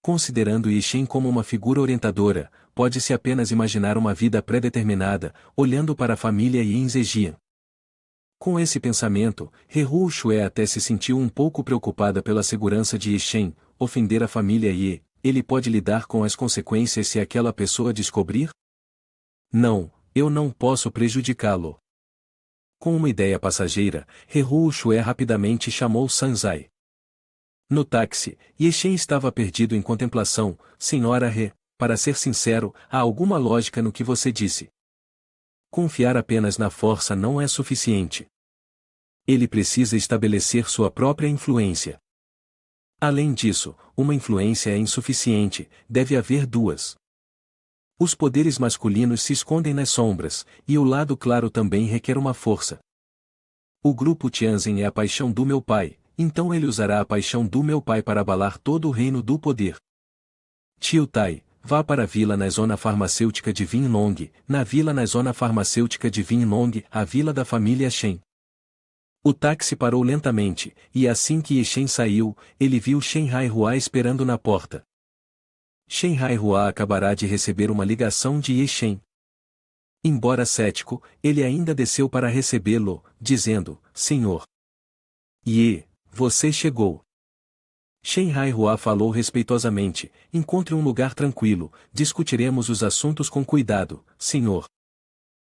Considerando Yixin como uma figura orientadora, pode-se apenas imaginar uma vida pré-determinada, olhando para a família Yin Zejian. Com esse pensamento, He Shue até se sentiu um pouco preocupada pela segurança de Yixin. Ofender a família Ye, ele pode lidar com as consequências se aquela pessoa descobrir? Não, eu não posso prejudicá-lo. Com uma ideia passageira, He Shue rapidamente chamou Sanzai. No táxi, Yixin estava perdido em contemplação. Senhora He, para ser sincero, há alguma lógica no que você disse. Confiar apenas na força não é suficiente. Ele precisa estabelecer sua própria influência. Além disso, uma influência é insuficiente, deve haver duas. Os poderes masculinos se escondem nas sombras, e o lado claro também requer uma força. O grupo Tianzin é a paixão do meu pai, então ele usará a paixão do meu pai para abalar todo o reino do poder. Tio Tai, vá para a vila na zona farmacêutica de Vinlong, na vila na zona farmacêutica de Vinlong, a vila da família Shen. O táxi parou lentamente, e assim que Yixin saiu, ele viu Shen Haihua esperando na porta. Shen Haihua acabará de receber uma ligação de Yixin. Embora cético, ele ainda desceu para recebê-lo, dizendo: Senhor Ye, você chegou. Shen Haihua falou respeitosamente: encontre um lugar tranquilo, discutiremos os assuntos com cuidado, senhor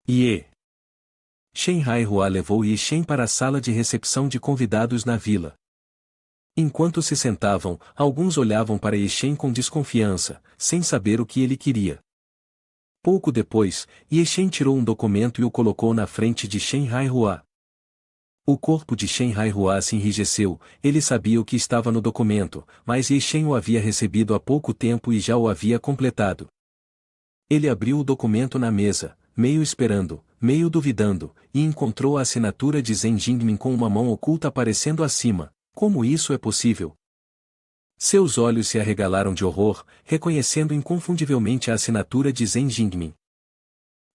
Ye. Shen Haihua levou Yixin para a sala de recepção de convidados na vila. Enquanto se sentavam, alguns olhavam para Yixin com desconfiança, sem saber o que ele queria. Pouco depois, Yixin tirou um documento e o colocou na frente de Shen Haihua. O corpo de Shen Haihua se enrijeceu. Ele sabia o que estava no documento, mas Yixin o havia recebido há pouco tempo e já o havia completado. Ele abriu o documento na mesa, meio esperando, meio duvidando, e encontrou a assinatura de Zhen Jingmin com uma mão oculta aparecendo acima. Como isso é possível? Seus olhos se arregalaram de horror, reconhecendo inconfundivelmente a assinatura de Zhen Jingmin.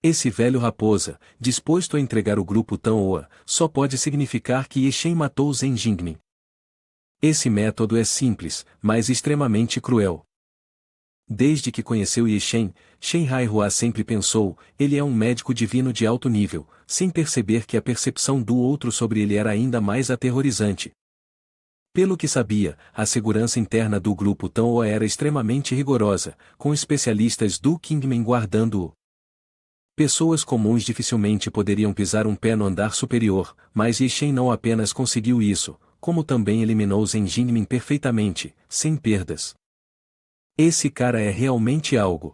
Esse velho raposa, disposto a entregar o grupo Tanoa, só pode significar que Yixin matou Zhen Jingmin. Esse método é simples, mas extremamente cruel. Desde que conheceu Yixin, Shen Haihua sempre pensou: ele é um médico divino de alto nível, sem perceber que a percepção do outro sobre ele era ainda mais aterrorizante. Pelo que sabia, a segurança interna do grupo Tanoa era extremamente rigorosa, com especialistas do Kingman guardando-o. Pessoas comuns dificilmente poderiam pisar um pé no andar superior, mas Yixin não apenas conseguiu isso, como também eliminou Zhen Jingmin perfeitamente, sem perdas. Esse cara é realmente algo.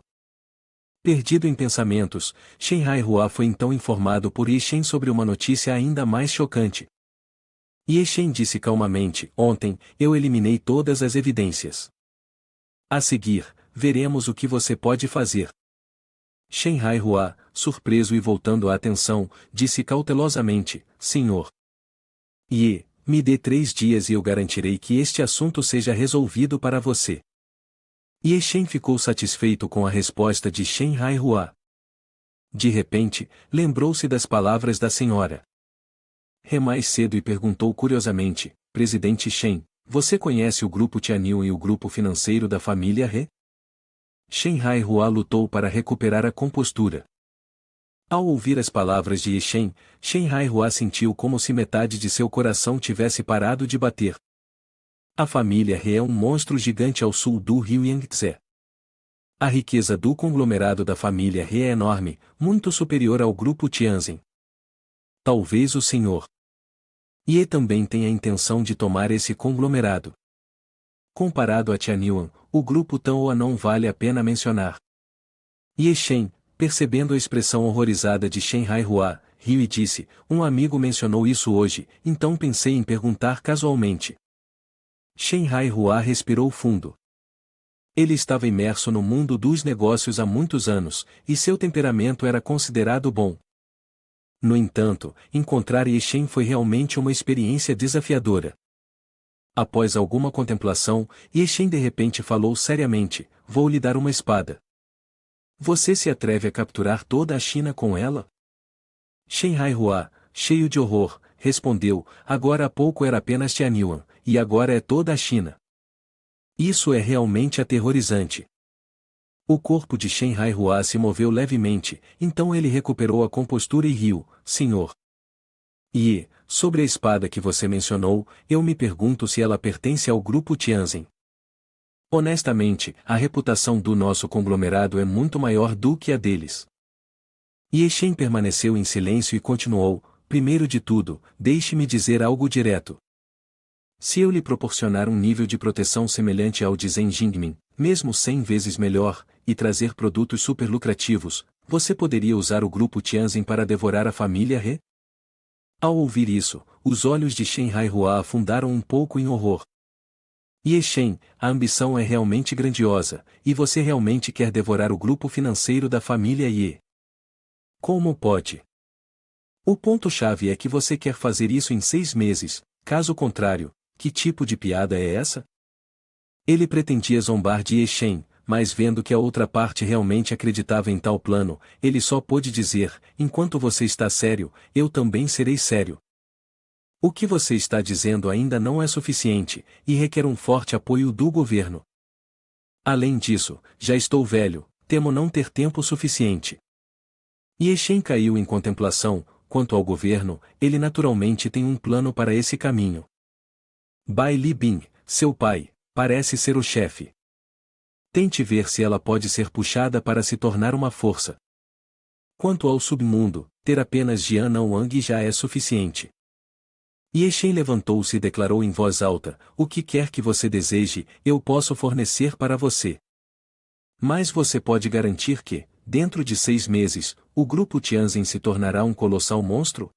Perdido em pensamentos, Shen Haihua foi então informado por Yixin sobre uma notícia ainda mais chocante. Yixin disse calmamente: ontem, eu eliminei todas as evidências. A seguir, veremos o que você pode fazer. Shen Haihua, surpreso e voltando a atenção, disse cautelosamente: Senhor Ye, me dê 3 dias e eu garantirei que este assunto seja resolvido para você. Yixin ficou satisfeito com a resposta de Shen Haihua. De repente, lembrou-se das palavras da senhora He mais cedo e perguntou curiosamente: Presidente Shen, você conhece o grupo Tianyu e o grupo financeiro da família He? Shen Haihua lutou para recuperar a compostura. Ao ouvir as palavras de Yixin, Shen Haihua sentiu como se metade de seu coração tivesse parado de bater. A família He é um monstro gigante ao sul do rio Yangtze. A riqueza do conglomerado da família He é enorme, muito superior ao grupo Tianzin. Talvez o senhor Ye também tenha a intenção de tomar esse conglomerado. Comparado a Tianyuan, o grupo Tanoa não vale a pena mencionar. Yixin, percebendo a expressão horrorizada de Shen Haihua, riu e disse: um amigo mencionou isso hoje, então pensei em perguntar casualmente. Shen Haihua respirou fundo. Ele estava imerso no mundo dos negócios há muitos anos, e seu temperamento era considerado bom. No entanto, encontrar Yixin foi realmente uma experiência desafiadora. Após alguma contemplação, Yixin de repente falou seriamente: vou lhe dar uma espada. Você se atreve a capturar toda a China com ela? Shen Haihua, cheio de horror, respondeu: agora há pouco era apenas Tianyuan, e agora é toda a China. Isso é realmente aterrorizante. O corpo de Shen Haihua se moveu levemente, então ele recuperou a compostura e riu, senhor. E, sobre a espada que você mencionou, eu me pergunto se ela pertence ao grupo Tianzin. Honestamente, a reputação do nosso conglomerado é muito maior do que a deles. Ye Shen permaneceu em silêncio e continuou, primeiro de tudo, deixe-me dizer algo direto. Se eu lhe proporcionar um nível de proteção semelhante ao de Zhen Jingmin, mesmo 100 vezes melhor, e trazer produtos superlucrativos, você poderia usar o grupo Tianzin para devorar a família He? Ao ouvir isso, os olhos de Shen Haihua afundaram um pouco em horror. Ye Shen, a ambição é realmente grandiosa, e você realmente quer devorar o grupo financeiro da família Ye. Como pode? O ponto-chave é que você quer fazer isso em 6 meses, caso contrário, que tipo de piada é essa? Ele pretendia zombar de Ye Shen, mas vendo que a outra parte realmente acreditava em tal plano, ele só pôde dizer, enquanto você está sério, eu também serei sério. O que você está dizendo ainda não é suficiente, e requer um forte apoio do governo. Além disso, já estou velho, temo não ter tempo suficiente. Ye Shen caiu em contemplação. Quanto ao governo, ele naturalmente tem um plano para esse caminho. Bai Li Bing, seu pai, parece ser o chefe. Tente ver se ela pode ser puxada para se tornar uma força. Quanto ao submundo, ter apenas Jian Wang já é suficiente. Ye Shen levantou-se e declarou em voz alta, o que quer que você deseje, eu posso fornecer para você. Mas você pode garantir que, dentro de 6 meses, o grupo Tianzin se tornará um colossal monstro?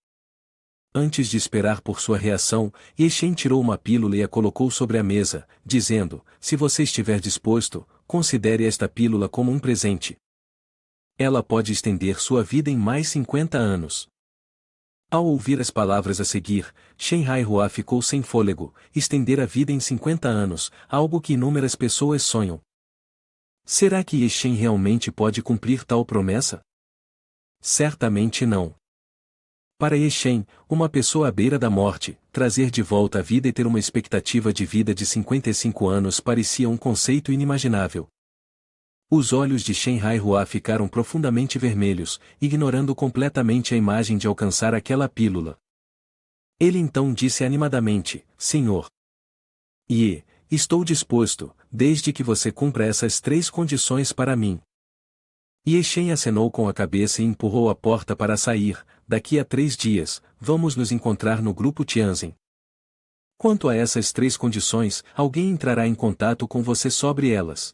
Antes de esperar por sua reação, Ye Shen tirou uma pílula e a colocou sobre a mesa, dizendo, se você estiver disposto, considere esta pílula como um presente. Ela pode estender sua vida em mais 50 anos. Ao ouvir as palavras a seguir, Shen Haihua ficou sem fôlego, estender a vida em 50 anos, algo que inúmeras pessoas sonham. Será que Ye Shen realmente pode cumprir tal promessa? Certamente não. Para Ye Shen, uma pessoa à beira da morte, trazer de volta a vida e ter uma expectativa de vida de 55 anos parecia um conceito inimaginável. Os olhos de Shen Haihua ficaram profundamente vermelhos, ignorando completamente a imagem de alcançar aquela pílula. Ele então disse animadamente, Senhor. Ye, estou disposto, desde que você cumpra essas 3 condições para mim. Ye Shen acenou com a cabeça e empurrou a porta para sair. Daqui a 3 dias, vamos nos encontrar no grupo Tianzin. Quanto a essas 3 condições, alguém entrará em contato com você sobre elas.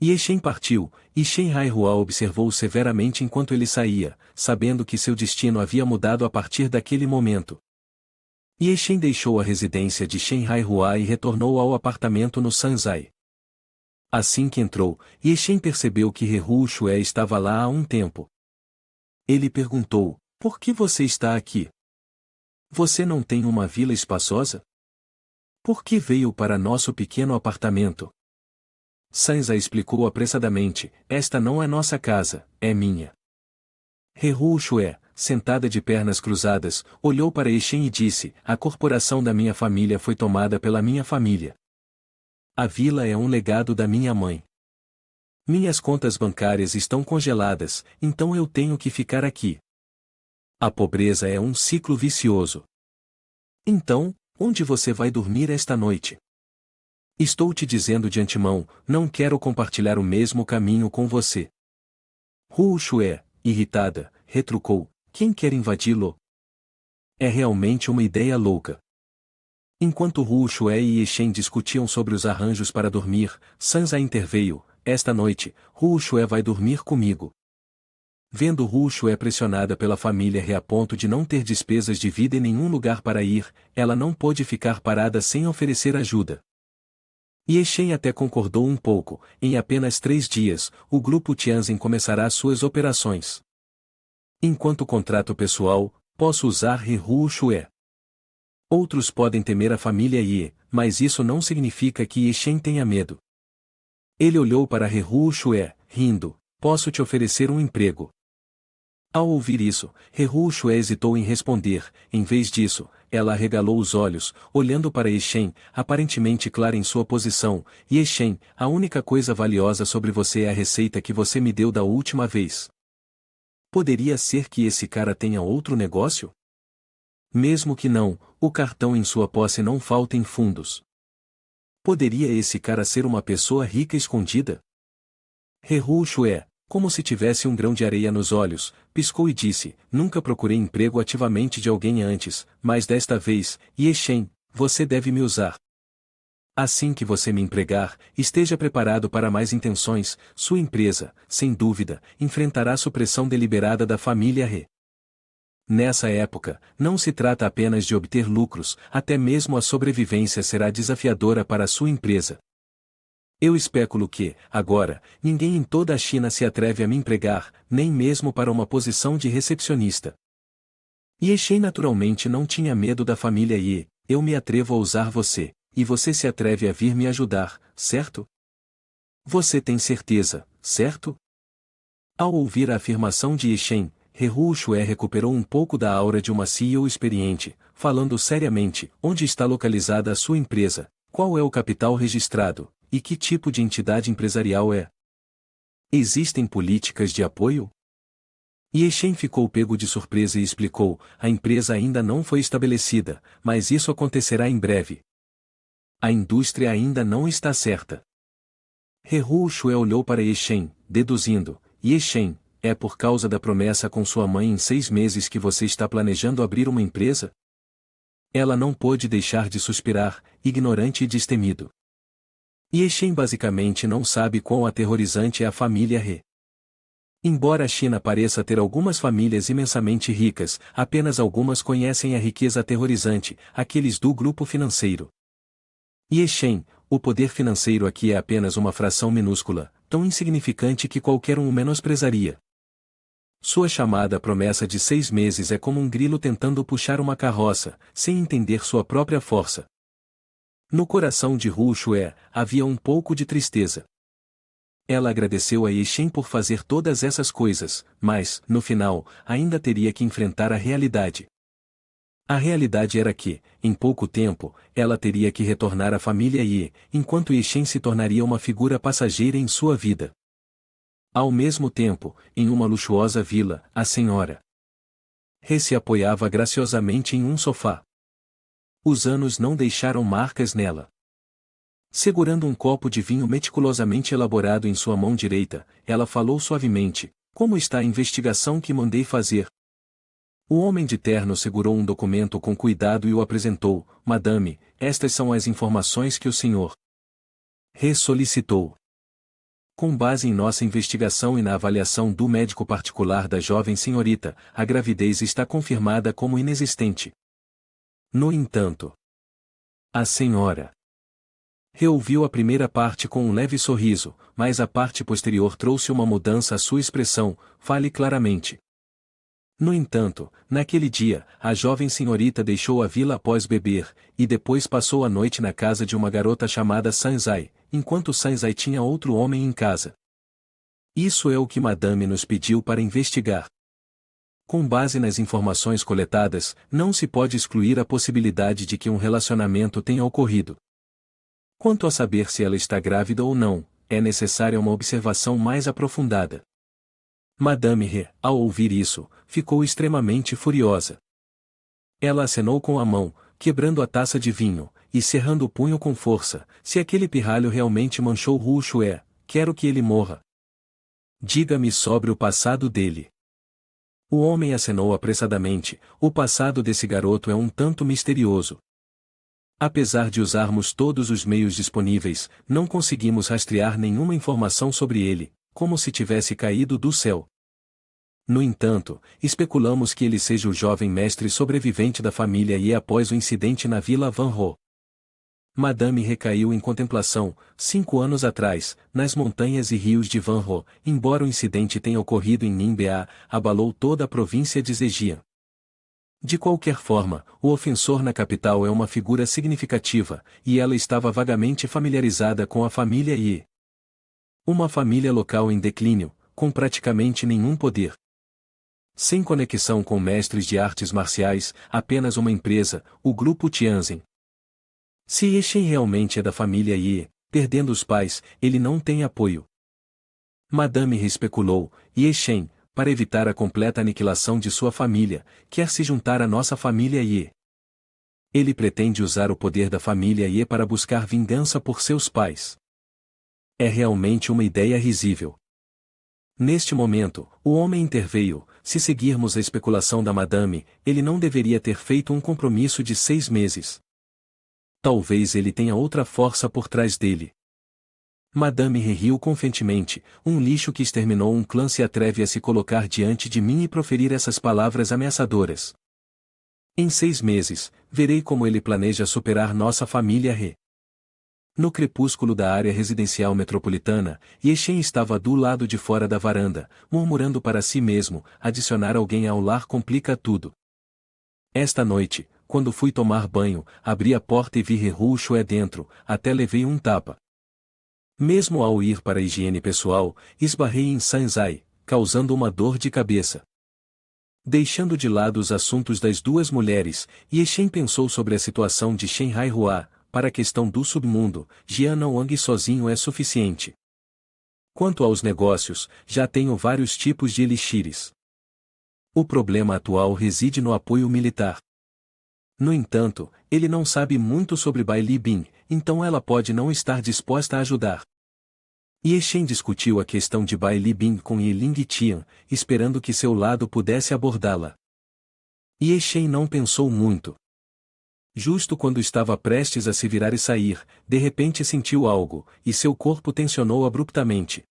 Ye Shen partiu, e Shen Haihua observou severamente enquanto ele saía, sabendo que seu destino havia mudado a partir daquele momento. Ye Shen deixou a residência de Shen Haihua e retornou ao apartamento no Sanzai. Assim que entrou, Ye Shen percebeu que He Hu Shue estava lá há um tempo. Ele perguntou, por que você está aqui? Você não tem uma vila espaçosa? Por que veio para nosso pequeno apartamento? Sanzai explicou apressadamente, esta não é nossa casa, é minha. He Hu Shue, sentada de pernas cruzadas, olhou para Ye Shen e disse, a corporação da minha família foi tomada pela minha família. A vila é um legado da minha mãe. Minhas contas bancárias estão congeladas, então eu tenho que ficar aqui. A pobreza é um ciclo vicioso. Então, onde você vai dormir esta noite? Estou te dizendo de antemão, não quero compartilhar o mesmo caminho com você. Hu Shue, irritada, retrucou, quem quer invadi-lo? É realmente uma ideia louca. Enquanto Hu Shue e Ye Shen discutiam sobre os arranjos para dormir, Sanzai interveio, esta noite, Hu Shue vai dormir comigo. Vendo Hu Shue pressionada pela família He a ponto de não ter despesas de vida e nenhum lugar para ir, ela não pôde ficar parada sem oferecer ajuda. Ye Shen até concordou um pouco, em apenas 3 dias, o grupo Tianzin começará suas operações. Enquanto contrato pessoal, posso usar He Hu Shue. Outros podem temer a família Ye, mas isso não significa que Ye Shen tenha medo. Ele olhou para He Hu Shue, rindo, posso te oferecer um emprego. Ao ouvir isso, He Hu Shue hesitou em responder, em vez disso, ela arregalou os olhos, olhando para Eshem, aparentemente clara em sua posição, e Eshem, a única coisa valiosa sobre você é a receita que você me deu da última vez. Poderia ser que esse cara tenha outro negócio? Mesmo que não, o cartão em sua posse não falta em fundos. Poderia esse cara ser uma pessoa rica escondida? Rehu Shue, como se tivesse um grão de areia nos olhos, piscou e disse, nunca procurei emprego ativamente de alguém antes, mas desta vez, Eshem, você deve me usar. Assim que você me empregar, esteja preparado para mais intenções, sua empresa, sem dúvida, enfrentará supressão deliberada da família He. Nessa época, não se trata apenas de obter lucros, até mesmo a sobrevivência será desafiadora para a sua empresa. Eu especulo que, agora, ninguém em toda a China se atreve a me empregar, nem mesmo para uma posição de recepcionista. Eshem naturalmente não tinha medo da família Ye, eu me atrevo a usar você, e você se atreve a vir me ajudar, certo? Você tem certeza, certo? Ao ouvir a afirmação de Eshem, Rehu Shue recuperou um pouco da aura de uma CEO experiente, falando seriamente, onde está localizada a sua empresa, qual é o capital registrado, e que tipo de entidade empresarial é? Existem políticas de apoio? Eshem ficou pego de surpresa e explicou, a empresa ainda não foi estabelecida, mas isso acontecerá em breve. A indústria ainda não está certa. Rehu Shue olhou para Eshem, deduzindo, Eshem, é por causa da promessa com sua mãe em 6 meses que você está planejando abrir uma empresa? Ela não pôde deixar de suspirar, ignorante e destemido. Eshem basicamente não sabe quão aterrorizante é a família He. Embora a China pareça ter algumas famílias imensamente ricas, apenas algumas conhecem a riqueza aterrorizante, aqueles do grupo financeiro. Eshem, o poder financeiro aqui é apenas uma fração minúscula, tão insignificante que qualquer um o menosprezaria. Sua chamada promessa de 6 meses é como um grilo tentando puxar uma carroça, sem entender sua própria força. No coração de Hu Shue, havia um pouco de tristeza. Ela agradeceu a Eshem por fazer todas essas coisas, mas, no final, ainda teria que enfrentar a realidade. A realidade era que, em pouco tempo, ela teria que retornar à família Ye, enquanto Eshem se tornaria uma figura passageira em sua vida. Ao mesmo tempo, em uma luxuosa vila, a senhora He se apoiava graciosamente em um sofá. Os anos não deixaram marcas nela. Segurando um copo de vinho meticulosamente elaborado em sua mão direita, ela falou suavemente, como está a investigação que mandei fazer? O homem de terno segurou um documento com cuidado e o apresentou, Madame, estas são as informações que o senhor He solicitou. Com base em nossa investigação e na avaliação do médico particular da jovem senhorita, a gravidez está confirmada como inexistente. No entanto, a senhora reouviu a primeira parte com um leve sorriso, mas a parte posterior trouxe uma mudança à sua expressão, fale claramente. No entanto, naquele dia, a jovem senhorita deixou a vila após beber, e depois passou a noite na casa de uma garota chamada Sanzai, enquanto Sanzai tinha outro homem em casa. Isso é o que Madame nos pediu para investigar. Com base nas informações coletadas, não se pode excluir a possibilidade de que um relacionamento tenha ocorrido. Quanto a saber se ela está grávida ou não, é necessária uma observação mais aprofundada. Madame He, ao ouvir isso, ficou extremamente furiosa. Ela acenou com a mão, quebrando a taça de vinho, e cerrando o punho com força, se aquele pirralho realmente manchou Hu Shue, quero que ele morra. Diga-me sobre o passado dele. O homem acenou apressadamente, o passado desse garoto é um tanto misterioso. Apesar de usarmos todos os meios disponíveis, não conseguimos rastrear nenhuma informação sobre ele, como se tivesse caído do céu. No entanto, especulamos que ele seja o jovem mestre sobrevivente da família Ye após o incidente na Vila Van Ho. Madame recaiu em contemplação, 5 anos atrás, nas montanhas e rios de Van Ho, embora o incidente tenha ocorrido em Ningbo, abalou toda a província de Zhejiang. De qualquer forma, o ofensor na capital é uma figura significativa, e ela estava vagamente familiarizada com a família Ye. Uma família local em declínio, com praticamente nenhum poder. Sem conexão com mestres de artes marciais, apenas uma empresa, o Grupo Tianzin. Se Yeshen realmente é da família Ye, perdendo os pais, ele não tem apoio. Madame He especulou, Yeshen, para evitar a completa aniquilação de sua família, quer se juntar à nossa família Ye. Ele pretende usar o poder da família Ye para buscar vingança por seus pais. É realmente uma ideia risível. Neste momento, o homem interveio. Se seguirmos a especulação da Madame, ele não deveria ter feito um compromisso de 6 meses. Talvez ele tenha outra força por trás dele. Madame He riu confiantemente, um lixo que exterminou um clã se atreve a se colocar diante de mim e proferir essas palavras ameaçadoras. Em 6 meses, verei como ele planeja superar nossa família He. No crepúsculo da área residencial metropolitana, Yeshen estava do lado de fora da varanda, murmurando para si mesmo, adicionar alguém ao lar complica tudo. Esta noite, quando fui tomar banho, abri a porta e vi He Shue dentro, até levei um tapa. Mesmo ao ir para a higiene pessoal, esbarrei em Sanzai, causando uma dor de cabeça. Deixando de lado os assuntos das duas mulheres, Yeshen pensou sobre a situação de Shen Haihua. Para a questão do submundo, Jian Wang sozinho é suficiente. Quanto aos negócios, já tenho vários tipos de elixires. O problema atual reside no apoio militar. No entanto, ele não sabe muito sobre Bai Libin, então ela pode não estar disposta a ajudar. Yeshen discutiu a questão de Bai Libin com Yiling Tian, esperando que seu lado pudesse abordá-la. Yeshen não pensou muito. Justo quando estava prestes a se virar e sair, de repente sentiu algo, e seu corpo tensionou abruptamente.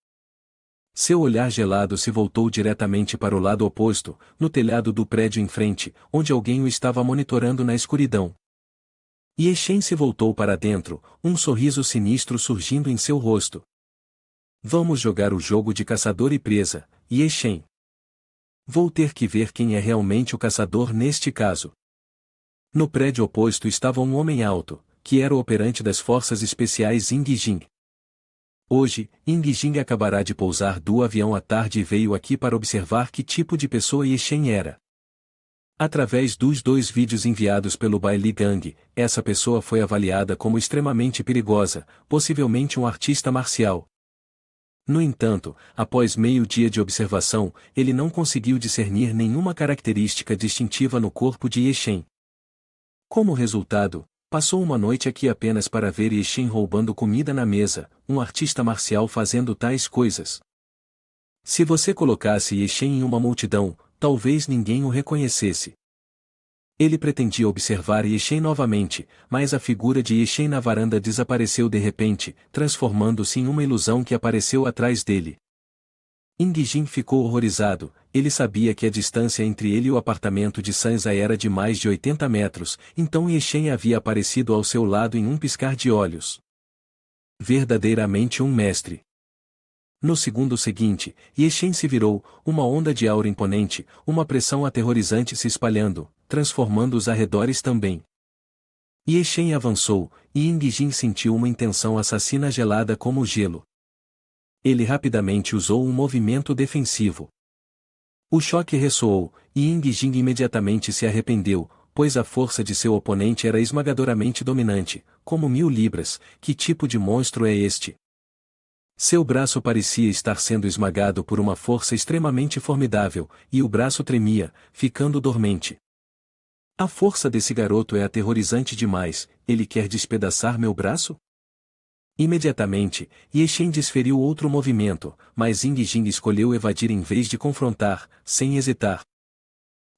Seu olhar gelado se voltou diretamente para o lado oposto, no telhado do prédio em frente, onde alguém o estava monitorando na escuridão. Yeshen se voltou para dentro, um sorriso sinistro surgindo em seu rosto. Vamos jogar o jogo de caçador e presa, Yeshen. Vou ter que ver quem é realmente o caçador neste caso. No prédio oposto estava um homem alto, que era o operante das forças especiais Ying Jing. Hoje, Ying Jing acabará de pousar do avião à tarde e veio aqui para observar que tipo de pessoa Yeshen era. Através dos 2 vídeos enviados pelo Bai Li Gang, essa pessoa foi avaliada como extremamente perigosa, possivelmente um artista marcial. No entanto, após meio-dia de observação, ele não conseguiu discernir nenhuma característica distintiva no corpo de Yeshen. Como resultado, passou uma noite aqui apenas para ver Yeshen roubando comida na mesa, um artista marcial fazendo tais coisas. Se você colocasse Yeshen em uma multidão, talvez ninguém o reconhecesse. Ele pretendia observar Yeshen novamente, mas a figura de Yeshen na varanda desapareceu de repente, transformando-se em uma ilusão que apareceu atrás dele. Ying Jing ficou horrorizado, ele sabia que a distância entre ele e o apartamento de Sanzai era de mais de 80 metros, então Yeshen havia aparecido ao seu lado em um piscar de olhos. Verdadeiramente um mestre. No segundo seguinte, Yeshen se virou, uma onda de aura imponente, uma pressão aterrorizante se espalhando, transformando os arredores também. Yeshen avançou, e Ying Jing sentiu uma intenção assassina gelada como gelo. Ele rapidamente usou um movimento defensivo. O choque ressoou, e Ying Jing imediatamente se arrependeu, pois a força de seu oponente era esmagadoramente dominante, como 1000 libras, que tipo de monstro é este? Seu braço parecia estar sendo esmagado por uma força extremamente formidável, e o braço tremia, ficando dormente. A força desse garoto é aterrorizante demais, ele quer despedaçar meu braço? Imediatamente, Yeshen desferiu outro movimento, mas Ying Jing escolheu evadir em vez de confrontar, sem hesitar.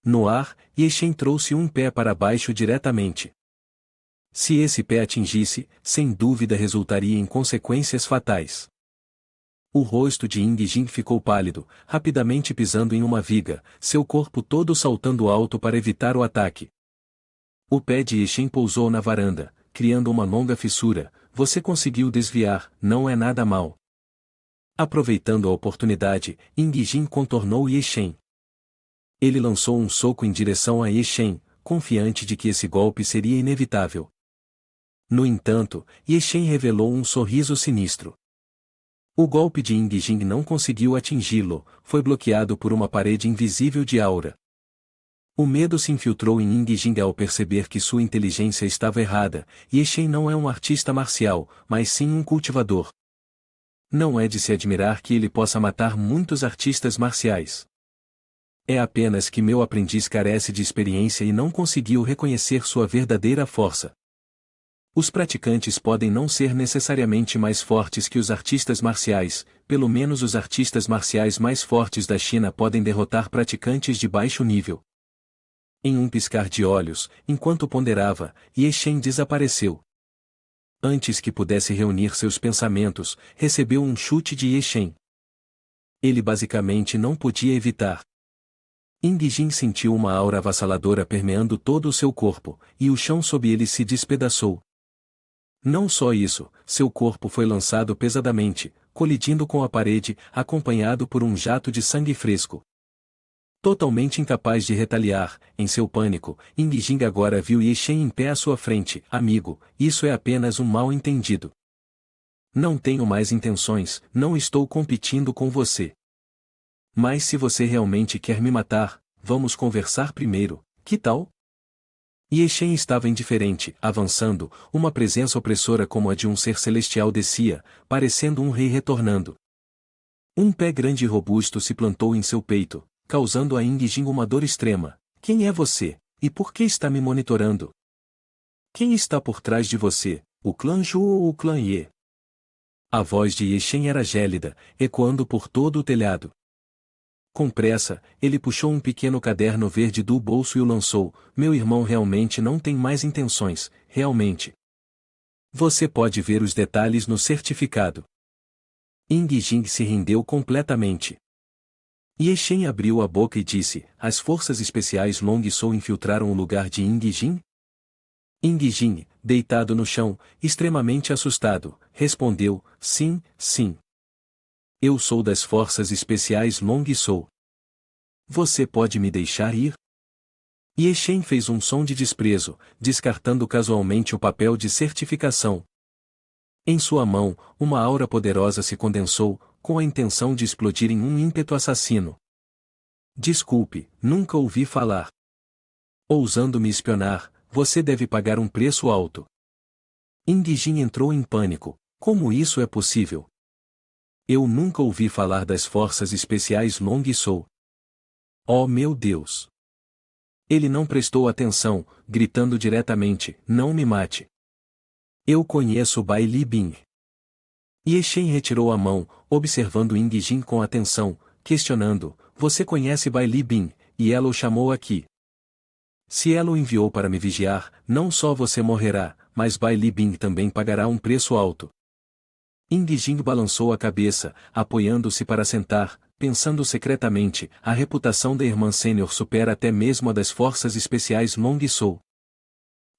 No ar, Yeshen trouxe um pé para baixo diretamente. Se esse pé atingisse, sem dúvida resultaria em consequências fatais. O rosto de Ying Jing ficou pálido, rapidamente pisando em uma viga, seu corpo todo saltando alto para evitar o ataque. O pé de Yeshen pousou na varanda, criando uma longa fissura. Você conseguiu desviar, não é nada mal. Aproveitando a oportunidade, Ying Jing contornou Yeshen. Ele lançou um soco em direção a Yeshen, confiante de que esse golpe seria inevitável. No entanto, Yeshen revelou um sorriso sinistro. O golpe de Ying Jing não conseguiu atingi-lo, foi bloqueado por uma parede invisível de aura. O medo se infiltrou em Ying Jing ao perceber que sua inteligência estava errada, Ye Shen não é um artista marcial, mas sim um cultivador. Não é de se admirar que ele possa matar muitos artistas marciais. É apenas que meu aprendiz carece de experiência e não conseguiu reconhecer sua verdadeira força. Os praticantes podem não ser necessariamente mais fortes que os artistas marciais, pelo menos os artistas marciais mais fortes da China podem derrotar praticantes de baixo nível. Em um piscar de olhos, enquanto ponderava, Ye Shen desapareceu. Antes que pudesse reunir seus pensamentos, recebeu um chute de Ye Shen. Ele basicamente não podia evitar. Ying Jing sentiu uma aura avassaladora permeando todo o seu corpo, e o chão sob ele se despedaçou. Não só isso, seu corpo foi lançado pesadamente, colidindo com a parede, acompanhado por um jato de sangue fresco. Totalmente incapaz de retaliar, em seu pânico, Ying Jing agora viu Ye Shen em pé à sua frente. Amigo, isso é apenas um mal-entendido. Não tenho mais intenções, não estou competindo com você. Mas se você realmente quer me matar, vamos conversar primeiro, que tal? Ye Shen estava indiferente, avançando, uma presença opressora como a de um ser celestial descia, parecendo um rei retornando. Um pé grande e robusto se plantou em seu peito, causando a Ying Jing uma dor extrema. Quem é você, e por que está me monitorando? Quem está por trás de você, o clã Zhu ou o clã Ye? A voz de Ye Shen era gélida, ecoando por todo o telhado. Com pressa, ele puxou um pequeno caderno verde do bolso e o lançou. Meu irmão realmente não tem mais intenções, realmente. Você pode ver os detalhes no certificado. Ying Jing se rendeu completamente. Ye Shen abriu a boca e disse, as forças especiais Long Sou infiltraram o lugar de Ying Jing? Ying Jing, deitado no chão, extremamente assustado, respondeu, sim, sim. Eu sou das forças especiais Long Sou. Você pode me deixar ir? Ye Shen fez um som de desprezo, descartando casualmente o papel de certificação. Em sua mão, uma aura poderosa se condensou, com a intenção de explodir em um ímpeto assassino. Desculpe, nunca ouvi falar. Ousando me espionar, você deve pagar um preço alto. Ying Jing entrou em pânico. Como isso é possível? Eu nunca ouvi falar das forças especiais Long Sou. Oh meu Deus! Ele não prestou atenção, gritando diretamente, não me mate. Eu conheço Bai Li Bing. Ye Shen retirou a mão, observando Ying Jing com atenção, questionando, você conhece Bai Li Bing, e ela o chamou aqui. Se ela o enviou para me vigiar, não só você morrerá, mas Bai Li Bing também pagará um preço alto. Ying Jing balançou a cabeça, apoiando-se para sentar, pensando secretamente, a reputação da irmã sênior supera até mesmo a das forças especiais Long Sou.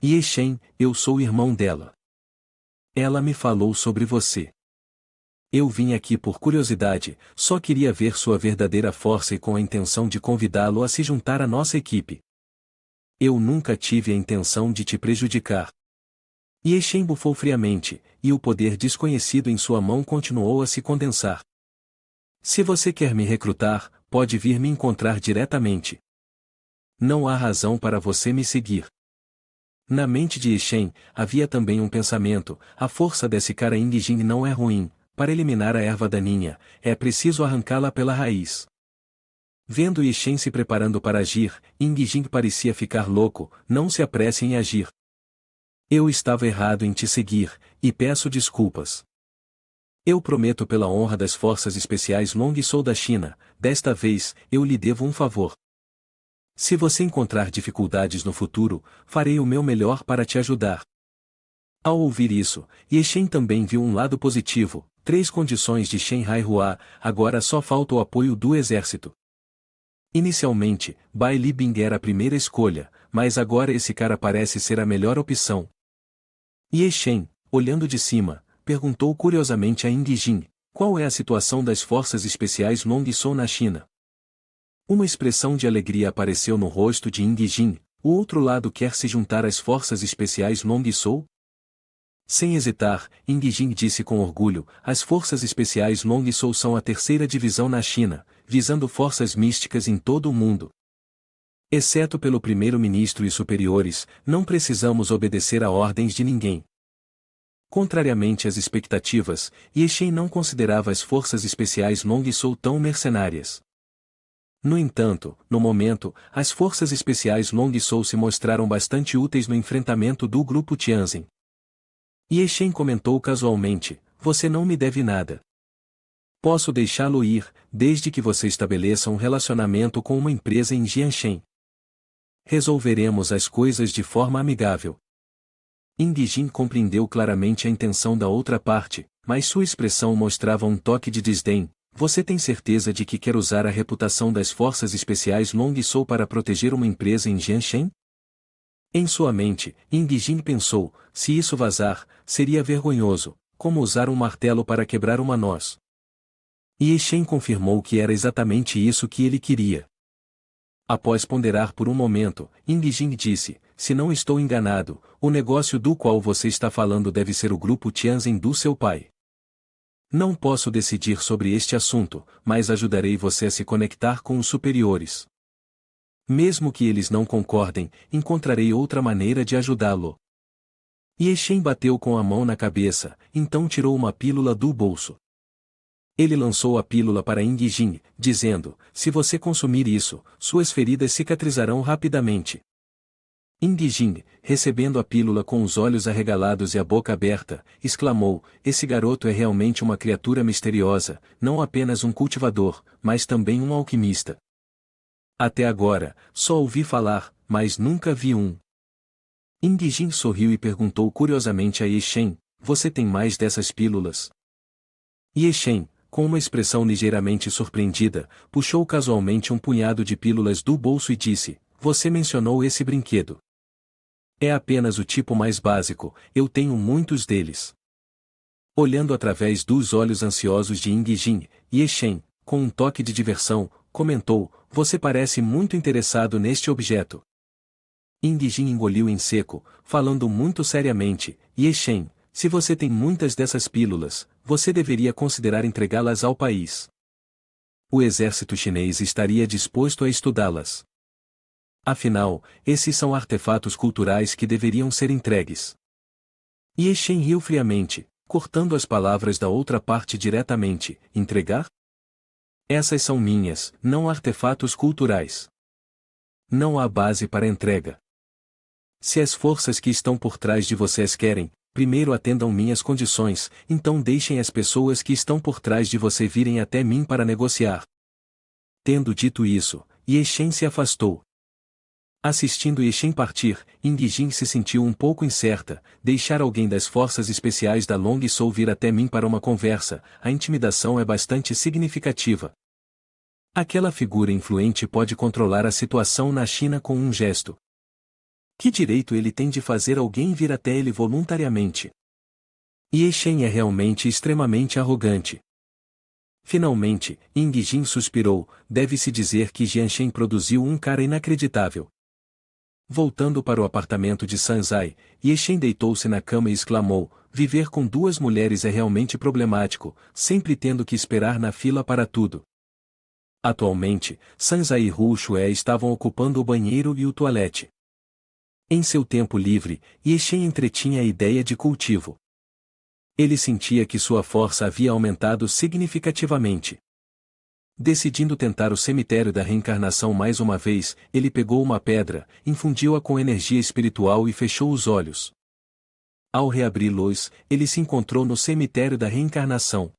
Ye Shen, eu sou irmão dela. Ela me falou sobre você. Eu vim aqui por curiosidade, só queria ver sua verdadeira força e com a intenção de convidá-lo a se juntar à nossa equipe. Eu nunca tive a intenção de te prejudicar. Ye Shen bufou friamente, e o poder desconhecido em sua mão continuou a se condensar. Se você quer me recrutar, pode vir me encontrar diretamente. Não há razão para você me seguir. Na mente de Ye Shen, havia também um pensamento, a força desse cara Ying Jing não é ruim, para eliminar a erva daninha, é preciso arrancá-la pela raiz. Vendo Ye Shen se preparando para agir, Ying Jing parecia ficar louco, não se apresse em agir. Eu estava errado em te seguir, e peço desculpas. Eu prometo pela honra das forças especiais Long Sou da China, desta vez, eu lhe devo um favor. Se você encontrar dificuldades no futuro, farei o meu melhor para te ajudar. Ao ouvir isso, Ye Shen também viu um lado positivo, 3 condições de Shen Haihua, agora só falta o apoio do exército. Inicialmente, Bai Li Bing era a primeira escolha, mas agora esse cara parece ser a melhor opção. Ye Shen, olhando de cima, perguntou curiosamente a Ying Jing, qual é a situação das forças especiais Long Sou na China? Uma expressão de alegria apareceu no rosto de Ying Jing, o outro lado quer se juntar às forças especiais Long Sou? Sem hesitar, Ying Jin disse com orgulho, as Forças Especiais Long Soul são a terceira divisão na China, visando forças místicas em todo o mundo. Exceto pelo primeiro-ministro e superiores, não precisamos obedecer a ordens de ninguém. Contrariamente às expectativas, Ye Shen não considerava as Forças Especiais Long Soul tão mercenárias. No entanto, no momento, as Forças Especiais Long Soul se mostraram bastante úteis no enfrentamento do grupo Tianzin. Ye Shen comentou casualmente, você não me deve nada. Posso deixá-lo ir, desde que você estabeleça um relacionamento com uma empresa em Jianshen. Resolveremos as coisas de forma amigável. Ying Jin compreendeu claramente a intenção da outra parte, mas sua expressão mostrava um toque de desdém. Você tem certeza de que quer usar a reputação das Forças Especiais Long Soul para proteger uma empresa em Jianshen? Em sua mente, Ying Jin pensou, se isso vazar, seria vergonhoso, como usar um martelo para quebrar uma noz. Ye Shen confirmou que era exatamente isso que ele queria. Após ponderar por um momento, Ying Jin disse, se não estou enganado, o negócio do qual você está falando deve ser o grupo Tianzin do seu pai. Não posso decidir sobre este assunto, mas ajudarei você a se conectar com os superiores. Mesmo que eles não concordem, encontrarei outra maneira de ajudá-lo. Ye Shen bateu com a mão na cabeça, então tirou uma pílula do bolso. Ele lançou a pílula para Ying Jin, dizendo, se você consumir isso, suas feridas cicatrizarão rapidamente. Ying Jin, recebendo a pílula com os olhos arregalados e a boca aberta, exclamou, esse garoto é realmente uma criatura misteriosa, não apenas um cultivador, mas também um alquimista. Até agora, só ouvi falar, mas nunca vi um. Ying Jin sorriu e perguntou curiosamente a Ye Shen, você tem mais dessas pílulas? Ye Shen, com uma expressão ligeiramente surpreendida, puxou casualmente um punhado de pílulas do bolso e disse, você mencionou esse brinquedo. É apenas o tipo mais básico, eu tenho muitos deles. Olhando através dos olhos ansiosos de Ying Jin, Ye Shen, com um toque de diversão, comentou, você parece muito interessado neste objeto. Ying Jin engoliu em seco, falando muito seriamente, Ye Shen, se você tem muitas dessas pílulas, você deveria considerar entregá-las ao país. O exército chinês estaria disposto a estudá-las. Afinal, esses são artefatos culturais que deveriam ser entregues. Ye Shen riu friamente, cortando as palavras da outra parte diretamente, entregar? Essas são minhas, não artefatos culturais. Não há base para entrega. Se as forças que estão por trás de vocês querem, primeiro atendam minhas condições, então deixem as pessoas que estão por trás de você virem até mim para negociar. Tendo dito isso, Ye Shen se afastou. Assistindo Ye Shen partir, Ying Jin se sentiu um pouco incerta, deixar alguém das forças especiais da Long Soul vir até mim para uma conversa, a intimidação é bastante significativa. Aquela figura influente pode controlar a situação na China com um gesto. Que direito ele tem de fazer alguém vir até ele voluntariamente? Ye Shen é realmente extremamente arrogante. Finalmente, Ying Jin suspirou, deve-se dizer que Jianshen produziu um cara inacreditável. Voltando para o apartamento de Sanzai, Ye Shen deitou-se na cama e exclamou, viver com duas mulheres é realmente problemático, sempre tendo que esperar na fila para tudo. Atualmente, Sanzai e Hu Shue estavam ocupando o banheiro e o toalete. Em seu tempo livre, Ye Shen entretinha a ideia de cultivo. Ele sentia que sua força havia aumentado significativamente. Decidindo tentar o cemitério da reencarnação mais uma vez, ele pegou uma pedra, infundiu-a com energia espiritual e fechou os olhos. Ao reabri-los, ele se encontrou no cemitério da reencarnação.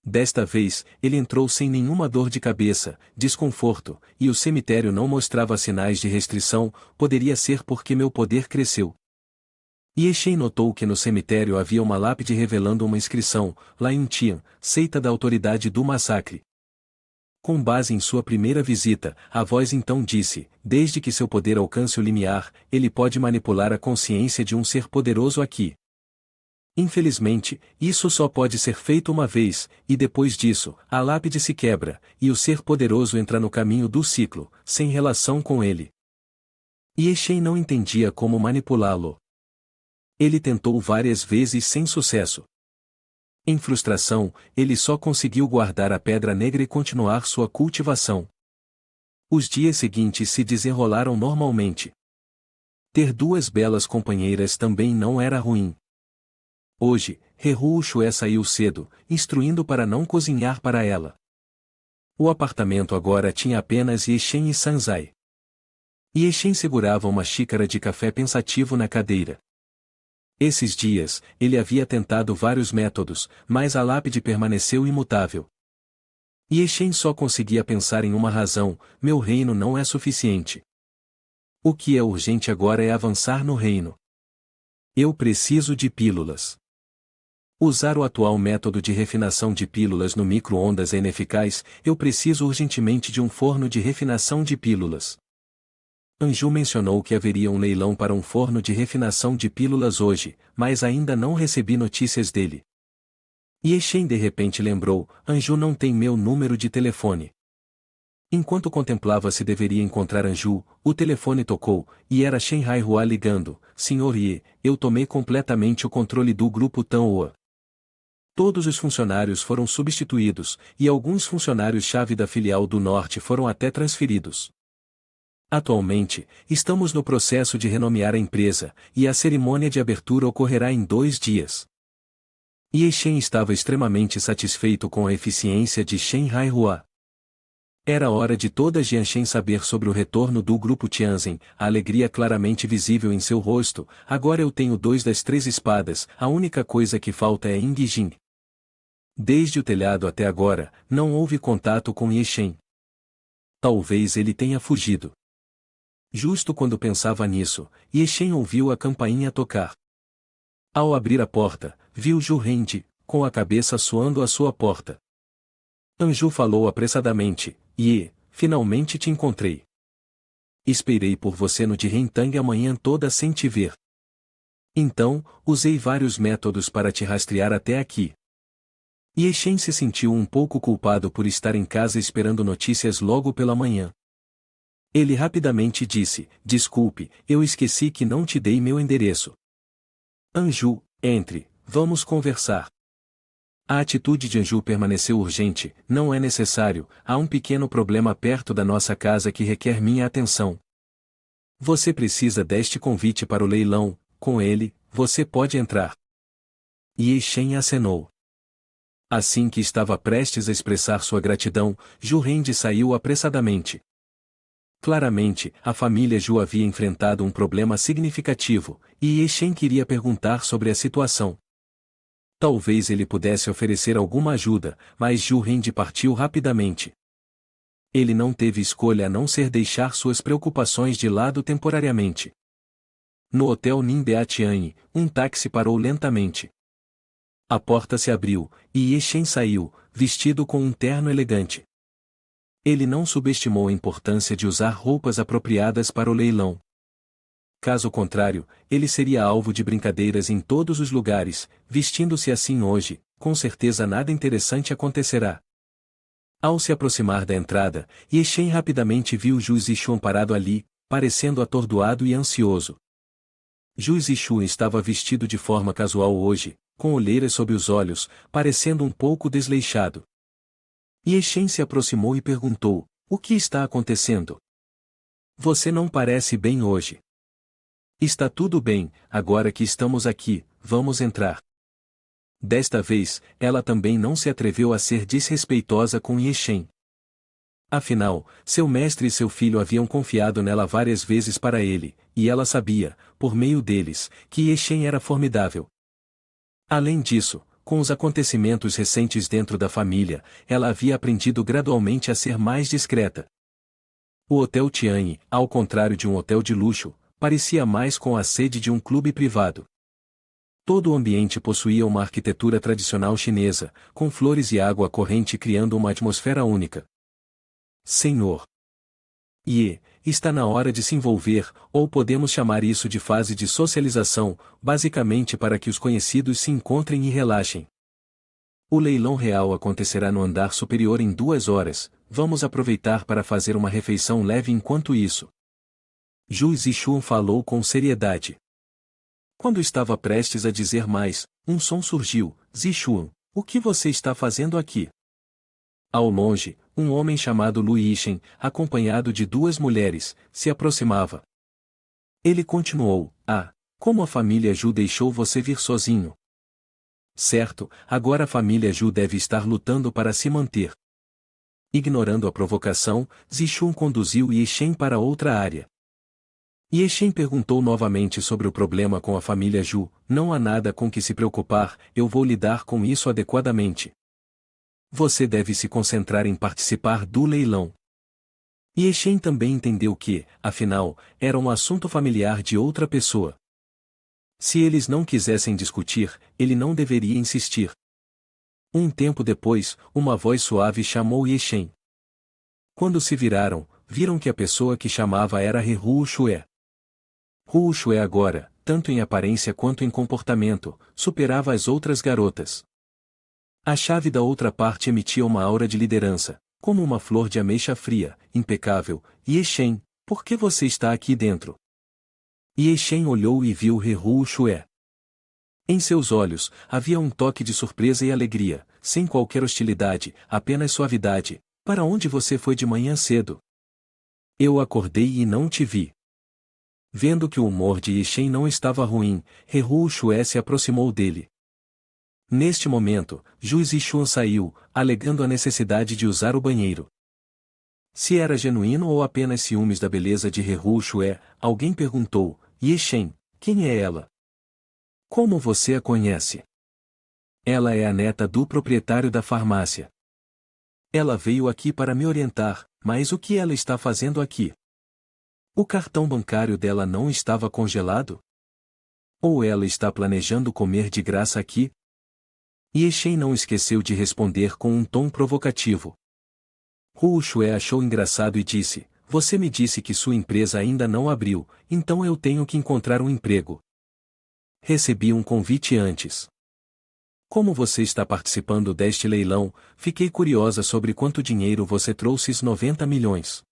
Desta vez, ele entrou sem nenhuma dor de cabeça, desconforto, e o cemitério não mostrava sinais de restrição, poderia ser porque meu poder cresceu. Ye Shen notou que no cemitério havia uma lápide revelando uma inscrição, Lion Tian, seita da autoridade do massacre. Com base em sua primeira visita, a voz então disse, desde que seu poder alcance o limiar, ele pode manipular a consciência de um ser poderoso aqui. Infelizmente, isso só pode ser feito uma vez, e depois disso, a lápide se quebra, e o ser poderoso entra no caminho do ciclo, sem relação com ele. Ye Shen não entendia como manipulá-lo. Ele tentou várias vezes sem sucesso. Em frustração, ele só conseguiu guardar a pedra negra e continuar sua cultivação. Os dias seguintes se desenrolaram normalmente. Ter duas belas companheiras também não era ruim. Hoje, Heru Shue saiu cedo, instruindo para não cozinhar para ela. O apartamento agora tinha apenas Yeshen e Sanzai. Yeshen segurava uma xícara de café pensativo na cadeira. Esses dias, ele havia tentado vários métodos, mas a lápide permaneceu imutável. Yeshen só conseguia pensar em uma razão: meu reino não é suficiente. O que é urgente agora é avançar no reino. Eu preciso de pílulas. Usar o atual método de refinação de pílulas no micro-ondas é ineficaz, eu preciso urgentemente de um forno de refinação de pílulas. Anju mencionou que haveria um leilão para um forno de refinação de pílulas hoje, mas ainda não recebi notícias dele. Yeshen de repente lembrou: Anju não tem meu número de telefone. Enquanto contemplava se deveria encontrar Anju, o telefone tocou, e era Shen Haihua ligando: Senhor Ye, eu tomei completamente o controle do grupo Tanhua. Todos os funcionários foram substituídos, e alguns funcionários-chave da filial do Norte foram até transferidos. Atualmente, estamos no processo de renomear a empresa, e a cerimônia de abertura ocorrerá em 2 dias. Yeshen estava extremamente satisfeito com a eficiência de Shen Haihua. Era hora de toda Jianshen saber sobre o retorno do grupo Tianzhen, a alegria claramente visível em seu rosto. Agora eu tenho 2 das 3 espadas, a única coisa que falta é Ying Jing. Desde o telhado até agora, não houve contato com Yeshen. Talvez ele tenha fugido. Justo quando pensava nisso, Yeshen ouviu a campainha tocar. Ao abrir a porta, viu Zhu Rende, com a cabeça soando à sua porta. Anju falou apressadamente: Ye, finalmente te encontrei. Esperei por você no de Rentang a manhã toda sem te ver. Então, usei vários métodos para te rastrear até aqui. Yeshen se sentiu um pouco culpado por estar em casa esperando notícias logo pela manhã. Ele rapidamente disse: Desculpe, eu esqueci que não te dei meu endereço. Anju, entre, vamos conversar. A atitude de Anju permaneceu urgente: não é necessário, há um pequeno problema perto da nossa casa que requer minha atenção. Você precisa deste convite para o leilão, com ele, você pode entrar. Yeshen acenou. Assim que estava prestes a expressar sua gratidão, Zhu Rende saiu apressadamente. Claramente, a família Zhu havia enfrentado um problema significativo, e Yeshen queria perguntar sobre a situação. Talvez ele pudesse oferecer alguma ajuda, mas Zhu Rende partiu rapidamente. Ele não teve escolha a não ser deixar suas preocupações de lado temporariamente. No hotel Ninbeatiane, um táxi parou lentamente. A porta se abriu, e Yeshen saiu, vestido com um terno elegante. Ele não subestimou a importância de usar roupas apropriadas para o leilão. Caso contrário, ele seria alvo de brincadeiras em todos os lugares. Vestindo-se assim hoje, com certeza nada interessante acontecerá. Ao se aproximar da entrada, Yeshen rapidamente viu Zhu Zixuan parado ali, parecendo atordoado e ansioso. Zhu Zixuan estava vestido de forma casual hoje, com olheiras sob os olhos, parecendo um pouco desleixado. Yeshen se aproximou e perguntou: O que está acontecendo? Você não parece bem hoje. Está tudo bem, agora que estamos aqui, vamos entrar. Desta vez, ela também não se atreveu a ser desrespeitosa com Yeshen. Afinal, seu mestre e seu filho haviam confiado nela várias vezes para ele, e ela sabia, por meio deles, que Yeshen era formidável. Além disso, com os acontecimentos recentes dentro da família, ela havia aprendido gradualmente a ser mais discreta. O Hotel Tianhe, ao contrário de um hotel de luxo, parecia mais com a sede de um clube privado. Todo o ambiente possuía uma arquitetura tradicional chinesa, com flores e água corrente criando uma atmosfera única. Senhor Ye, está na hora de se envolver, ou podemos chamar isso de fase de socialização, basicamente para que os conhecidos se encontrem e relaxem. O leilão real acontecerá no andar superior em 2 horas, vamos aproveitar para fazer uma refeição leve enquanto isso. Zhu Zixuan falou com seriedade. Quando estava prestes a dizer mais, um som surgiu: Zixuan, o que você está fazendo aqui? Ao longe, um homem chamado Lu Yixen, acompanhado de duas mulheres, se aproximava. Ele continuou: como a família Ju deixou você vir sozinho? Certo, agora a família Ju deve estar lutando para se manter. Ignorando a provocação, Zixuan conduziu Yixen para outra área. Yixen perguntou novamente sobre o problema com a família Ju: não há nada com que se preocupar, eu vou lidar com isso adequadamente. Você deve se concentrar em participar do leilão. Yixen também entendeu que, afinal, era um assunto familiar de outra pessoa. Se eles não quisessem discutir, ele não deveria insistir. Um tempo depois, uma voz suave chamou Yixen. Quando se viraram, viram que a pessoa que chamava era Heru Shue. Hu Shue agora, tanto em aparência quanto em comportamento, superava as outras garotas. A chave da outra parte emitia uma aura de liderança, como uma flor de ameixa fria, impecável. Yixen, por que você está aqui dentro? Yixen olhou e viu Heru Shue. Em seus olhos, havia um toque de surpresa e alegria, sem qualquer hostilidade, apenas suavidade. Para onde você foi de manhã cedo? Eu acordei e não te vi. Vendo que o humor de Yixen não estava ruim, Heru Shue se aproximou dele. Neste momento, Ju Zixuan saiu, alegando a necessidade de usar o banheiro. Se era genuíno ou apenas ciúmes da beleza de Heru Shue, alguém perguntou: Yixen, quem é ela? Como você a conhece? Ela é a neta do proprietário da farmácia. Ela veio aqui para me orientar, mas o que ela está fazendo aqui? O cartão bancário dela não estava congelado? Ou ela está planejando comer de graça aqui? Yixen não esqueceu de responder com um tom provocativo. Hu Shue achou engraçado e disse: você me disse que sua empresa ainda não abriu, então eu tenho que encontrar um emprego. Recebi um convite antes. Como você está participando deste leilão, fiquei curiosa sobre quanto dinheiro você trouxe. 90 milhões.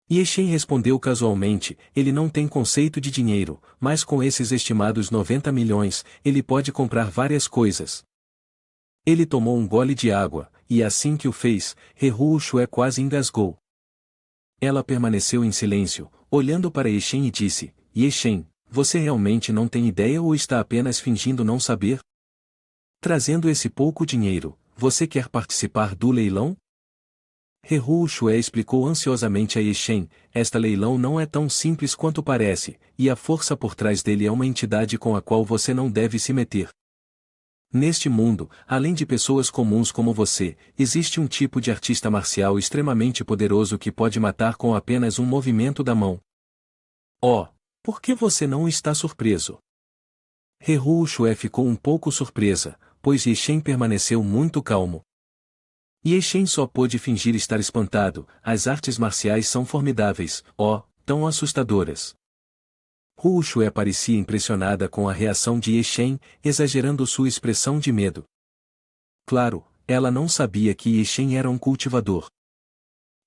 Yixen respondeu casualmente: ele não tem conceito de dinheiro, mas com esses estimados 90 milhões, ele pode comprar várias coisas. Ele tomou um gole de água, e assim que o fez, Heru Shue quase engasgou. Ela permaneceu em silêncio, olhando para Yixen e disse: Yixen, você realmente não tem ideia ou está apenas fingindo não saber? Trazendo esse pouco dinheiro, você quer participar do leilão? Heru Shue explicou ansiosamente a Yixen: esta leilão não é tão simples quanto parece, e a força por trás dele é uma entidade com a qual você não deve se meter. Neste mundo, além de pessoas comuns como você, existe um tipo de artista marcial extremamente poderoso que pode matar com apenas um movimento da mão. Oh, por que você não está surpreso? Heru Shue ficou um pouco surpresa, pois Yixen permaneceu muito calmo. Yixen só pôde fingir estar espantado: as artes marciais são formidáveis, tão assustadoras. Hu Shue parecia impressionada com a reação de Yixen, exagerando sua expressão de medo. Claro, ela não sabia que Yixen era um cultivador.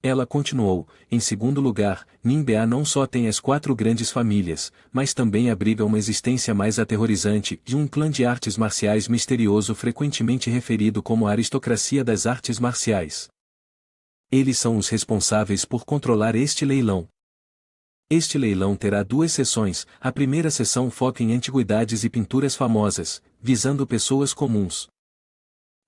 Ela continuou: em segundo lugar, Ninbea não só tem as 4 grandes famílias, mas também abriga uma existência mais aterrorizante de um clã de artes marciais misterioso frequentemente referido como a aristocracia das artes marciais. Eles são os responsáveis por controlar este leilão. Este leilão terá 2 sessões. A primeira sessão foca em antiguidades e pinturas famosas, visando pessoas comuns.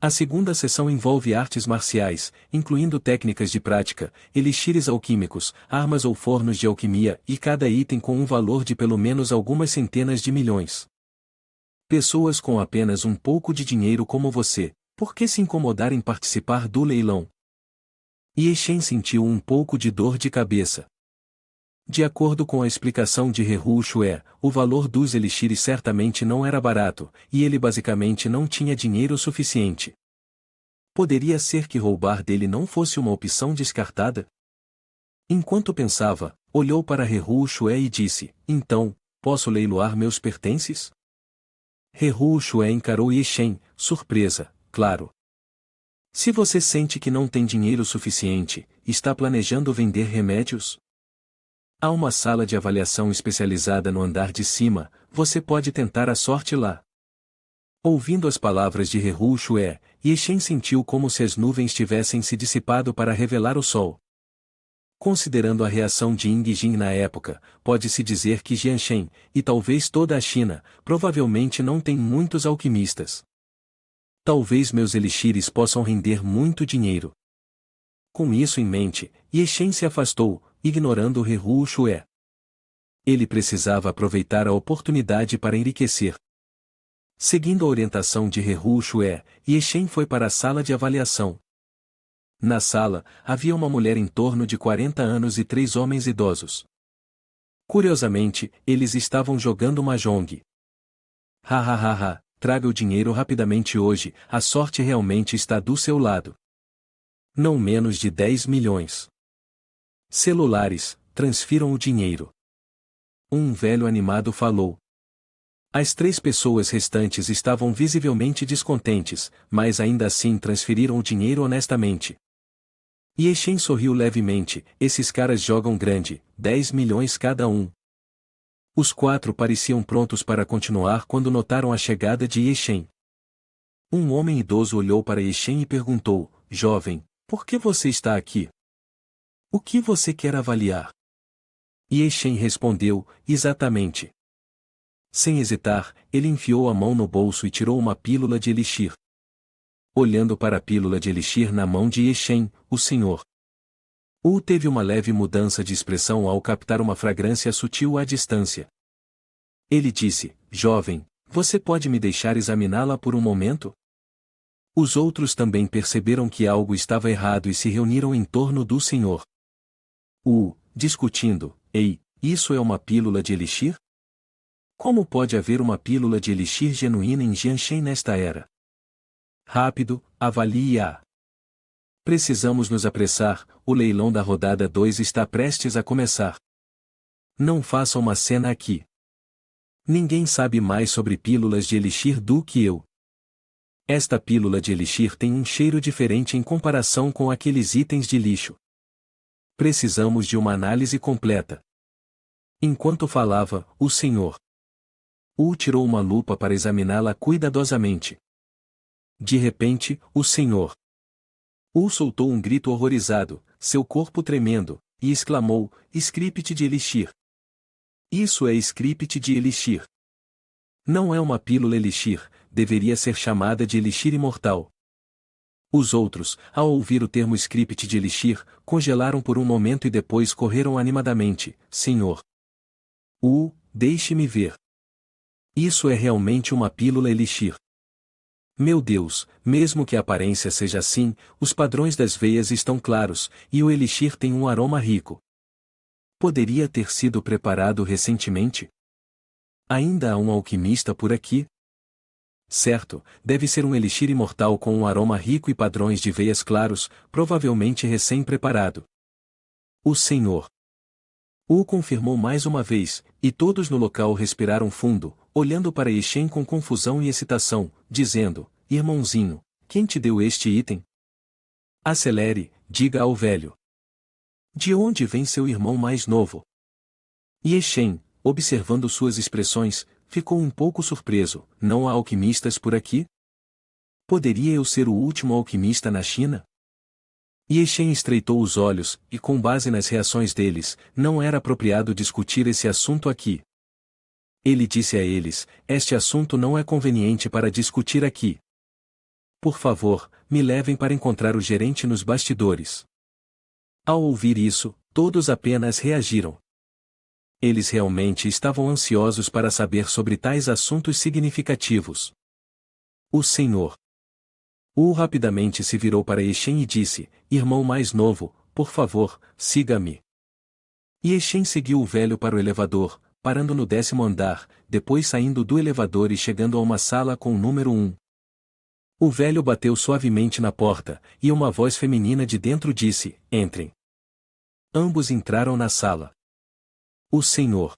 A segunda sessão envolve artes marciais, incluindo técnicas de prática, elixires alquímicos, armas ou fornos de alquimia, e cada item com um valor de pelo menos algumas centenas de milhões. Pessoas com apenas um pouco de dinheiro como você, por que se incomodar em participar do leilão? Yixen sentiu um pouco de dor de cabeça. De acordo com a explicação de Heru Shue, o valor dos elixires certamente não era barato, e ele basicamente não tinha dinheiro suficiente. Poderia ser que roubar dele não fosse uma opção descartada? Enquanto pensava, olhou para Heru Shue e disse: então, posso leiloar meus pertences? Heru Shue encarou Yixen, surpresa, claro. Se você sente que não tem dinheiro suficiente, está planejando vender remédios? Há uma sala de avaliação especializada no andar de cima, você pode tentar a sorte lá. Ouvindo as palavras de Rehu Shue, Yeshen sentiu como se as nuvens tivessem se dissipado para revelar o sol. Considerando a reação de Ying Jin na época, pode-se dizer que Jianshen, e talvez toda a China, provavelmente não tem muitos alquimistas. Talvez meus elixires possam render muito dinheiro. Com isso em mente, Yeshen se afastou, ignorando Rehu Shue. Ele precisava aproveitar a oportunidade para enriquecer. Seguindo a orientação de Rehu Shue, Yeshen foi para a sala de avaliação. Na sala, havia uma mulher em torno de 40 anos e 3 homens idosos. Curiosamente, eles estavam jogando mahjong. Ha ha ha ha, traga o dinheiro rapidamente hoje, a sorte realmente está do seu lado. Não menos de 10 milhões. Celulares, transfiram o dinheiro. Um velho animado falou. As 3 pessoas restantes estavam visivelmente descontentes, mas ainda assim transferiram o dinheiro honestamente. Yeshen sorriu levemente, esses caras jogam grande, 10 milhões cada um. Os 4 pareciam prontos para continuar quando notaram a chegada de Yeshen. Um homem idoso olhou para Yeshen e perguntou, jovem, por que você está aqui? O que você quer avaliar? Yeshen respondeu, exatamente. Sem hesitar, ele enfiou a mão no bolso e tirou uma pílula de elixir. Olhando para a pílula de elixir na mão de Yeshen, o senhor Wu teve uma leve mudança de expressão ao captar uma fragrância sutil à distância. Ele disse, jovem, você pode me deixar examiná-la por um momento? Os outros também perceberam que algo estava errado e se reuniram em torno do senhor Wu, discutindo, ei, isso é uma pílula de elixir? Como pode haver uma pílula de elixir genuína em Jianshen nesta era? Rápido, avalie-a. Precisamos nos apressar, o leilão da rodada 2 está prestes a começar. Não faça uma cena aqui. Ninguém sabe mais sobre pílulas de elixir do que eu. Esta pílula de elixir tem um cheiro diferente em comparação com aqueles itens de lixo. Precisamos de uma análise completa. Enquanto falava, o senhor Wu tirou uma lupa para examiná-la cuidadosamente. De repente, o senhor Wu soltou um grito horrorizado, seu corpo tremendo, e exclamou, script de elixir. Isso é script de elixir. Não é uma pílula elixir, deveria ser chamada de elixir imortal. Os outros, ao ouvir o termo script de elixir, congelaram por um momento e depois correram animadamente, senhor Wu, deixe-me ver. Isso é realmente uma pílula elixir. Meu Deus, mesmo que a aparência seja assim, os padrões das veias estão claros, e o elixir tem um aroma rico. Poderia ter sido preparado recentemente? Ainda há um alquimista por aqui? Certo, deve ser um elixir imortal com um aroma rico e padrões de veias claros, provavelmente recém-preparado. O senhor Wu confirmou mais uma vez, e todos no local respiraram fundo, olhando para Yeshen com confusão e excitação, dizendo, irmãozinho, quem te deu este item? Acelere, diga ao velho. De onde vem seu irmão mais novo? Yeshen, observando suas expressões, ficou um pouco surpreso, não há alquimistas por aqui? Poderia eu ser o último alquimista na China? Yeshen estreitou os olhos, e com base nas reações deles, não era apropriado discutir esse assunto aqui. Ele disse a eles, este assunto não é conveniente para discutir aqui. Por favor, me levem para encontrar o gerente nos bastidores. Ao ouvir isso, todos apenas reagiram. Eles realmente estavam ansiosos para saber sobre tais assuntos significativos. O senhor Wu rapidamente se virou para Yeshen e disse, irmão mais novo, por favor, siga-me. Yeshen seguiu o velho para o elevador, parando no 10º andar, depois saindo do elevador e chegando a uma sala com o número 1. O velho bateu suavemente na porta, e uma voz feminina de dentro disse, entrem. Ambos entraram na sala. O senhor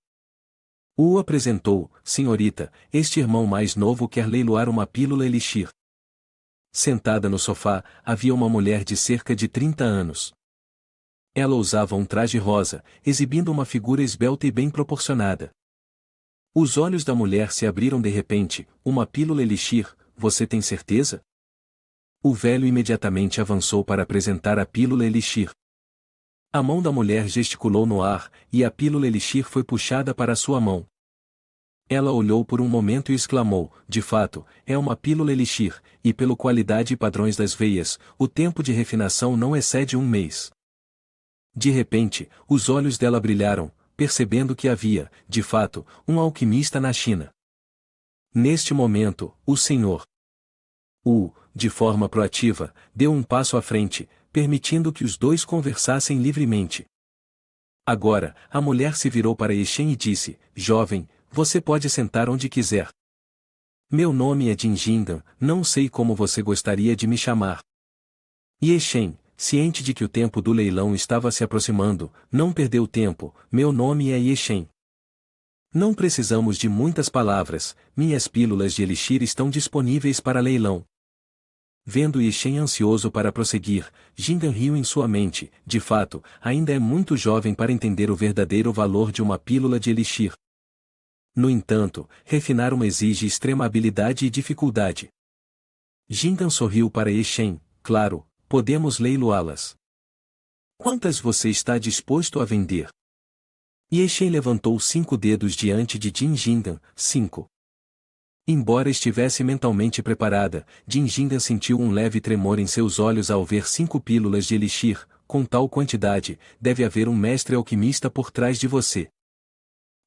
Wu apresentou, senhorita, este irmão mais novo quer leiloar uma pílula elixir. Sentada no sofá, havia uma mulher de cerca de 30 anos. Ela usava um traje rosa, exibindo uma figura esbelta e bem proporcionada. Os olhos da mulher se abriram de repente. Uma pílula elixir, você tem certeza? O velho imediatamente avançou para apresentar a pílula elixir. A mão da mulher gesticulou no ar, e a pílula elixir foi puxada para sua mão. Ela olhou por um momento e exclamou, de fato, é uma pílula elixir, e pela qualidade e padrões das veias, o tempo de refinação não excede 1 mês. De repente, os olhos dela brilharam, percebendo que havia, de fato, um alquimista na China. Neste momento, o Sr. Wu, de forma proativa, deu um passo à frente, permitindo que os dois conversassem livremente. Agora, a mulher se virou para Yeshen e disse, jovem, você pode sentar onde quiser. Meu nome é Jin Jindan, não sei como você gostaria de me chamar. Yeshen, ciente de que o tempo do leilão estava se aproximando, não perdeu tempo, meu nome é Yeshen. Não precisamos de muitas palavras, minhas pílulas de elixir estão disponíveis para leilão. Vendo Yeshen ansioso para prosseguir, Jindan riu em sua mente, de fato, ainda é muito jovem para entender o verdadeiro valor de uma pílula de elixir. No entanto, refinar uma exige extrema habilidade e dificuldade. Jindan sorriu para Yeshen, claro, podemos leiloá-las. Quantas você está disposto a vender? Yeshen levantou 5 dedos diante de Jin Jindan, 5. Embora estivesse mentalmente preparada, Jin Jindan sentiu um leve tremor em seus olhos ao ver 5 pílulas de elixir, com tal quantidade, deve haver um mestre alquimista por trás de você.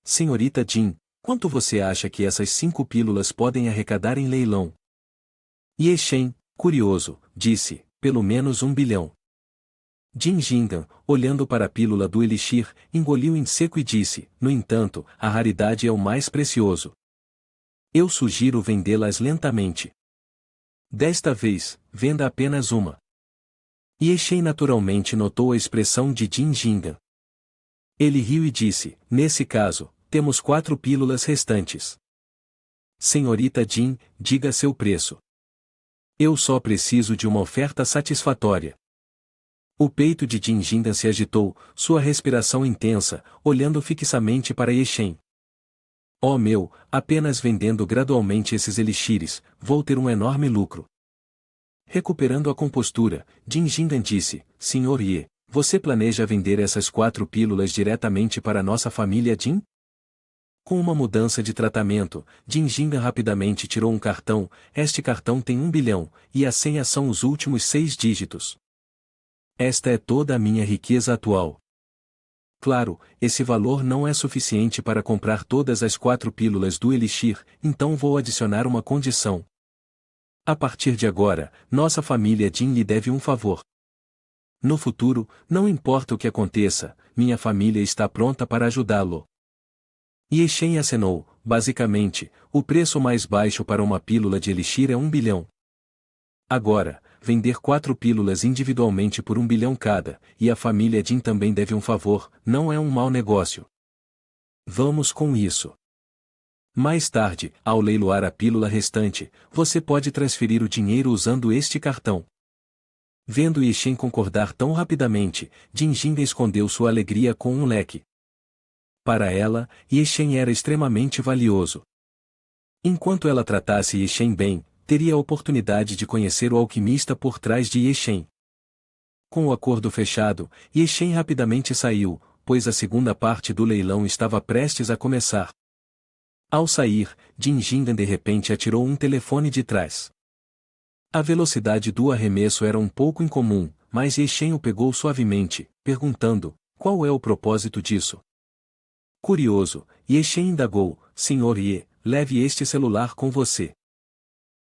Senhorita Jin, quanto você acha que essas 5 pílulas podem arrecadar em leilão? Yeshen, curioso, disse, pelo menos 1 bilhão. Jin Jindan, olhando para a pílula do elixir, engoliu em seco e disse, no entanto, a raridade é o mais precioso. Eu sugiro vendê-las lentamente. Desta vez, venda apenas uma. Yeshen naturalmente notou a expressão de Jin Jindan. Ele riu e disse, nesse caso, temos 4 pílulas restantes. Senhorita Jin, diga seu preço. Eu só preciso de uma oferta satisfatória. O peito de Jin Jindan se agitou, sua respiração intensa, olhando fixamente para Yeshen. Oh meu, apenas vendendo gradualmente esses elixires, vou ter um enorme lucro. Recuperando a compostura, Jin Jindan disse, Sr. Ye, você planeja vender essas 4 pílulas diretamente para nossa família Jin? Com uma mudança de tratamento, Jin Jindan rapidamente tirou um cartão, este cartão tem 1 bilhão, e a senha são os últimos 6 dígitos. Esta é toda a minha riqueza atual. Claro, esse valor não é suficiente para comprar todas as 4 pílulas do elixir, então vou adicionar uma condição. A partir de agora, nossa família Jin lhe deve um favor. No futuro, não importa o que aconteça, minha família está pronta para ajudá-lo. Yeshen acenou, basicamente, o preço mais baixo para uma pílula de elixir é 1 bilhão. Agora, vender 4 pílulas individualmente por 1 bilhão cada, e a família Jin também deve um favor, não é um mau negócio. Vamos com isso. Mais tarde, ao leiloar a pílula restante, você pode transferir o dinheiro usando este cartão. Vendo Yeshen concordar tão rapidamente, Jin Jindan escondeu sua alegria com um leque. Para ela, Yeshen era extremamente valioso. Enquanto ela tratasse Yeshen bem, teria a oportunidade de conhecer o alquimista por trás de Yeshen. Com o acordo fechado, Yeshen rapidamente saiu, pois a segunda parte do leilão estava prestes a começar. Ao sair, Jin Jindan de repente atirou um telefone de trás. A velocidade do arremesso era um pouco incomum, mas Yeshen o pegou suavemente, perguntando, qual é o propósito disso? Curioso, Yeshen indagou, Sr. Ye, leve este celular com você.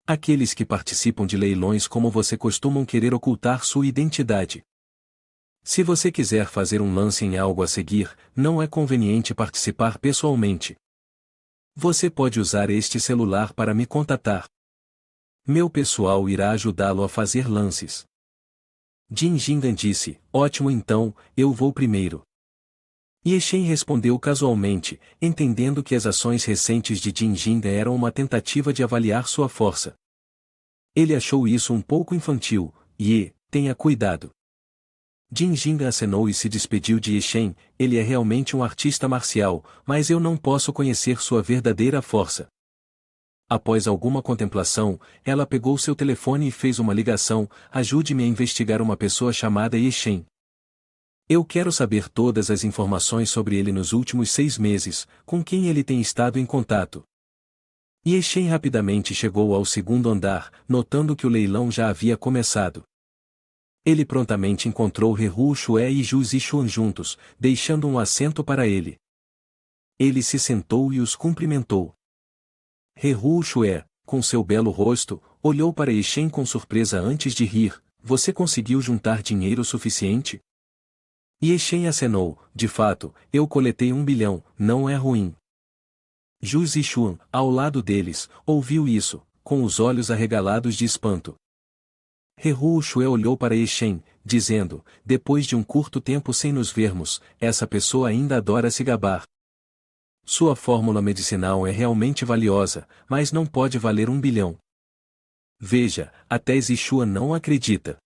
Aqueles que participam de leilões como você costumam querer ocultar sua identidade. Se você quiser fazer um lance em algo a seguir, não é conveniente participar pessoalmente. Você pode usar este celular para me contatar. Meu pessoal irá ajudá-lo a fazer lances. Jin Jindan disse, ótimo então, eu vou primeiro. Yeshen respondeu casualmente, entendendo que as ações recentes de Jin Jindan eram uma tentativa de avaliar sua força. Ele achou isso um pouco infantil, e, tenha cuidado. Jin Jinga acenou e se despediu de Yeshen. Ele é realmente um artista marcial, mas eu não posso conhecer sua verdadeira força. Após alguma contemplação, ela pegou seu telefone e fez uma ligação. Ajude-me a investigar uma pessoa chamada Yeshen. Eu quero saber todas as informações sobre ele nos últimos 6 meses, com quem ele tem estado em contato. Yeshen rapidamente chegou ao segundo andar, notando que o leilão já havia começado. Ele prontamente encontrou Rehu Shue e Zhu Zixuan juntos, deixando um assento para ele. Ele se sentou e os cumprimentou. Rehu Shue, com seu belo rosto, olhou para Yeshen com surpresa antes de rir. Você conseguiu juntar dinheiro suficiente? Yeshen acenou. De fato, eu coletei 1 bilhão, não é ruim. Zhu Zixuan, ao lado deles, ouviu isso, com os olhos arregalados de espanto. Rehu Shue olhou para Yeshen, dizendo, depois de um curto tempo sem nos vermos, essa pessoa ainda adora se gabar. Sua fórmula medicinal é realmente valiosa, mas não pode valer 1 bilhão. Veja, até Zixuan não acredita.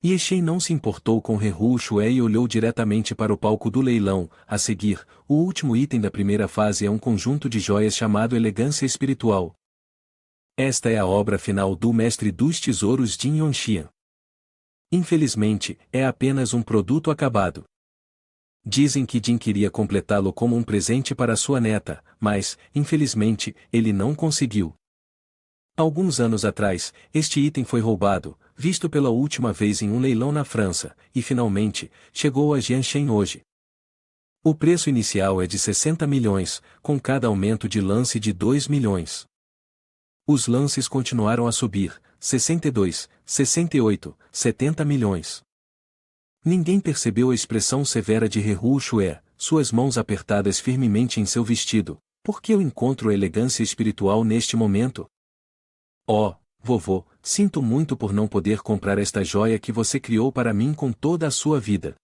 Yeshen não se importou com Rehu Shue e olhou diretamente para o palco do leilão. A seguir, o último item da primeira fase é um conjunto de joias chamado Elegância Espiritual. Esta é a obra final do Mestre dos Tesouros Jin Yongxian. Infelizmente, é apenas um produto acabado. Dizem que Jin queria completá-lo como um presente para sua neta, mas, infelizmente, ele não conseguiu. Alguns anos atrás, este item foi roubado, visto pela última vez em um leilão na França, e finalmente, chegou a Jianshen hoje. O preço inicial é de 60 milhões, com cada aumento de lance de 2 milhões. Os lances continuaram a subir, 62, 68, 70 milhões. Ninguém percebeu a expressão severa de Rehu Shue, suas mãos apertadas firmemente em seu vestido. Por que eu encontro elegância espiritual neste momento? Oh, vovô, sinto muito por não poder comprar esta joia que você criou para mim com toda a sua vida.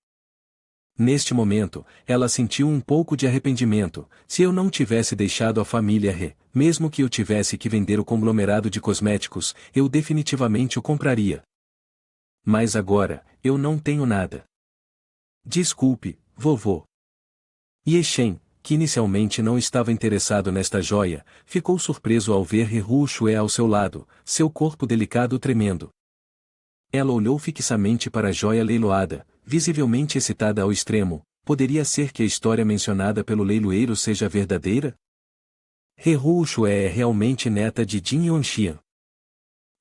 Neste momento, ela sentiu um pouco de arrependimento. Se eu não tivesse deixado a família He, mesmo que eu tivesse que vender o conglomerado de cosméticos, eu definitivamente o compraria. Mas agora, eu não tenho nada. Desculpe, vovô. Yeshen, que inicialmente não estava interessado nesta joia, ficou surpreso ao ver Rehu Shue ao seu lado, seu corpo delicado tremendo. Ela olhou fixamente para a joia leiloada, visivelmente excitada ao extremo. Poderia ser que a história mencionada pelo leiloeiro seja verdadeira? Rehu Shue é realmente neta de Jin Yongxian.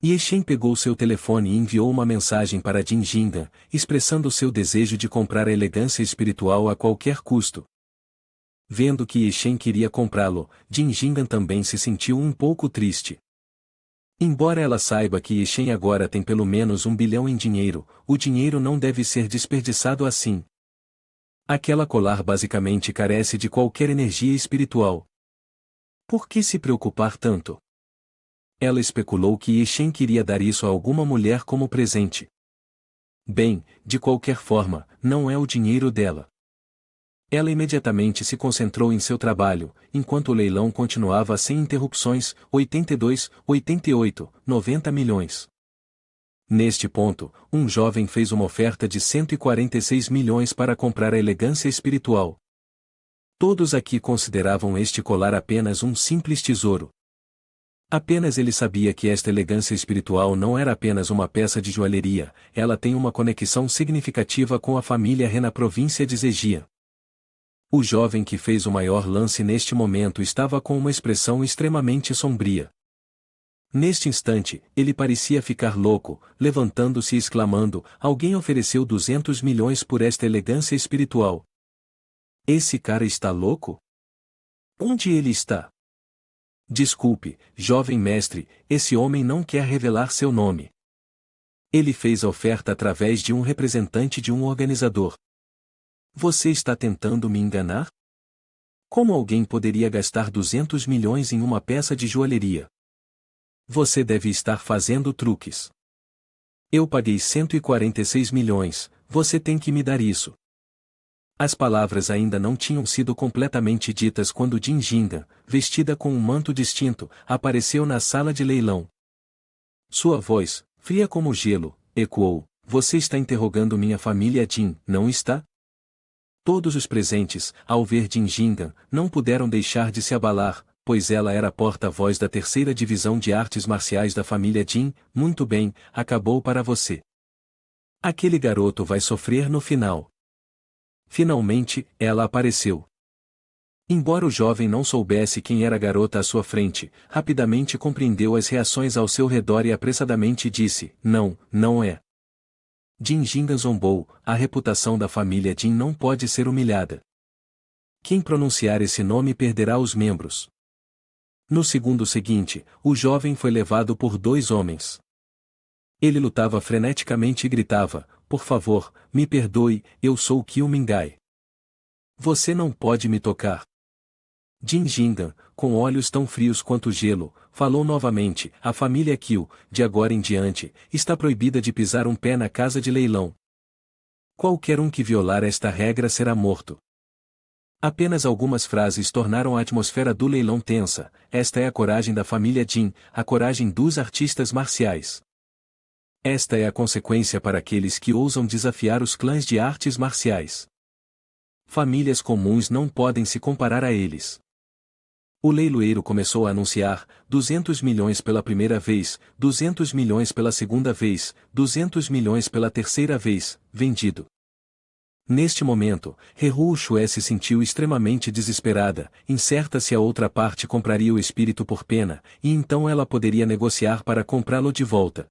Yeshen pegou seu telefone e enviou uma mensagem para Jin Jinga, expressando seu desejo de comprar a elegância espiritual a qualquer custo. Vendo que Yeshen queria comprá-lo, Jin Jinga também se sentiu um pouco triste. Embora ela saiba que Yeshen agora tem pelo menos 1 bilhão em dinheiro, o dinheiro não deve ser desperdiçado assim. Aquela colar basicamente carece de qualquer energia espiritual. Por que se preocupar tanto? Ela especulou que Yeshen queria dar isso a alguma mulher como presente. Bem, de qualquer forma, não é o dinheiro dela. Ela imediatamente se concentrou em seu trabalho, enquanto o leilão continuava sem interrupções, 82, 88, 90 milhões. Neste ponto, um jovem fez uma oferta de 146 milhões para comprar a elegância espiritual. Todos aqui consideravam este colar apenas um simples tesouro. Apenas ele sabia que esta elegância espiritual não era apenas uma peça de joalheria, ela tem uma conexão significativa com a família He na província de Zhejiang. O jovem que fez o maior lance neste momento estava com uma expressão extremamente sombria. Neste instante, ele parecia ficar louco, levantando-se e exclamando, alguém ofereceu 200 milhões por esta elegância espiritual. Esse cara está louco? Onde ele está? Desculpe, jovem mestre, esse homem não quer revelar seu nome. Ele fez a oferta através de um representante de um organizador. Você está tentando me enganar? Como alguém poderia gastar 200 milhões em uma peça de joalheria? Você deve estar fazendo truques. Eu paguei 146 milhões, você tem que me dar isso. As palavras ainda não tinham sido completamente ditas quando Jin Jinga, vestida com um manto distinto, apareceu na sala de leilão. Sua voz, fria como gelo, ecoou, você está interrogando minha família Jin, não está? Todos os presentes, ao ver Jin Jingan, não puderam deixar de se abalar, pois ela era a porta-voz da terceira divisão de artes marciais da família Jin. Muito bem, acabou para você. Aquele garoto vai sofrer no final. Finalmente, ela apareceu. Embora o jovem não soubesse quem era a garota à sua frente, rapidamente compreendeu as reações ao seu redor e apressadamente disse: não, não é. Jin Jingan zombou, a reputação da família Jin não pode ser humilhada. Quem pronunciar esse nome perderá os membros. No segundo seguinte, o jovem foi levado por dois homens. Ele lutava freneticamente e gritava: por favor, me perdoe, eu sou Kyo Mingai. Você não pode me tocar. Jin Jingan, com olhos tão frios quanto gelo, falou novamente: a família Kyo, de agora em diante, está proibida de pisar um pé na casa de leilão. Qualquer um que violar esta regra será morto. Apenas algumas frases tornaram a atmosfera do leilão tensa. Esta é a coragem da família Jin, a coragem dos artistas marciais. Esta é a consequência para aqueles que ousam desafiar os clãs de artes marciais. Famílias comuns não podem se comparar a eles. O leiloeiro começou a anunciar: 200 milhões pela primeira vez, 200 milhões pela segunda vez, 200 milhões pela terceira vez, vendido. Neste momento, Heru Shue se sentiu extremamente desesperada, incerta se a outra parte compraria o espírito por pena, e então ela poderia negociar para comprá-lo de volta.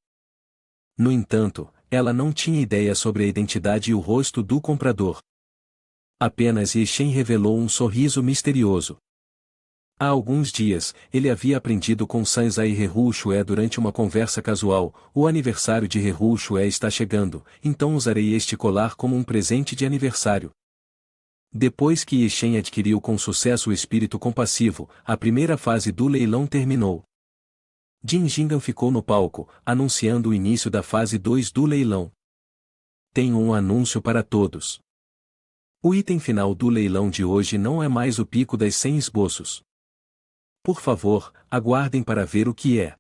No entanto, ela não tinha ideia sobre a identidade e o rosto do comprador. Apenas Ye Shen revelou um sorriso misterioso. Há alguns dias, ele havia aprendido com Sanza e Heru Shue durante uma conversa casual: o aniversário de Heru Shue está chegando, então usarei este colar como um presente de aniversário. Depois que Ye Shen adquiriu com sucesso o espírito compassivo, a primeira fase do leilão terminou. Jin Jingan ficou no palco, anunciando o início da fase 2 do leilão. Tenho um anúncio para todos. O item final do leilão de hoje não é mais o pico das 100 esboços. Por favor, aguardem para ver o que é.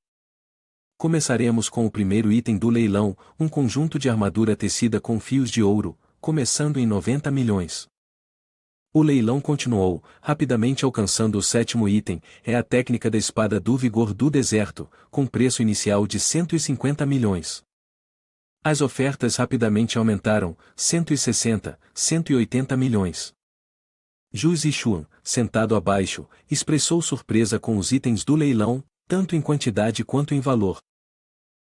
Começaremos com o primeiro item do leilão, um conjunto de armadura tecida com fios de ouro, começando em 90 milhões. O leilão continuou, rapidamente alcançando o sétimo item, é a técnica da espada do vigor do deserto, com preço inicial de 150 milhões. As ofertas rapidamente aumentaram, 160, 180 milhões. Zhu Zixuan, sentado abaixo, expressou surpresa com os itens do leilão, tanto em quantidade quanto em valor.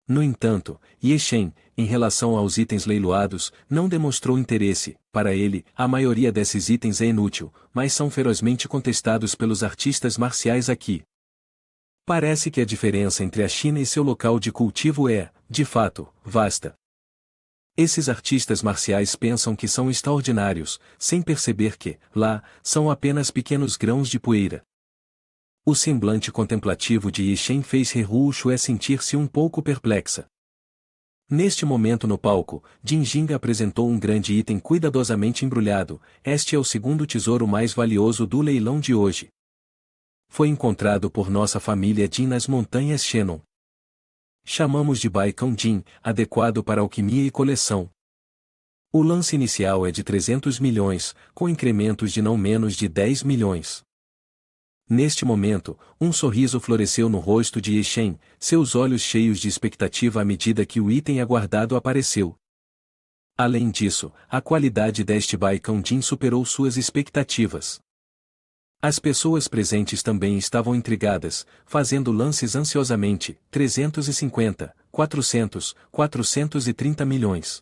No entanto, Ye Shen, em relação aos itens leiloados, não demonstrou interesse. Para ele, a maioria desses itens é inútil, mas são ferozmente contestados pelos artistas marciais aqui. Parece que a diferença entre a China e seu local de cultivo é, de fato, vasta. Esses artistas marciais pensam que são extraordinários, sem perceber que, lá, são apenas pequenos grãos de poeira. O semblante contemplativo de Ye Shen fez Heru Shue sentir-se um pouco perplexa. Neste momento no palco, Jin Jinga apresentou um grande item cuidadosamente embrulhado. Este é o segundo tesouro mais valioso do leilão de hoje. Foi encontrado por nossa família Jin nas montanhas Shennon. Chamamos de Baikão Jin, adequado para alquimia e coleção. O lance inicial é de 300 milhões, com incrementos de não menos de 10 milhões. Neste momento, um sorriso floresceu no rosto de Ye Shen, seus olhos cheios de expectativa à medida que o item aguardado apareceu. Além disso, a qualidade deste Baikão Jin superou suas expectativas. As pessoas presentes também estavam intrigadas, fazendo lances ansiosamente: 350, 400, 430 milhões.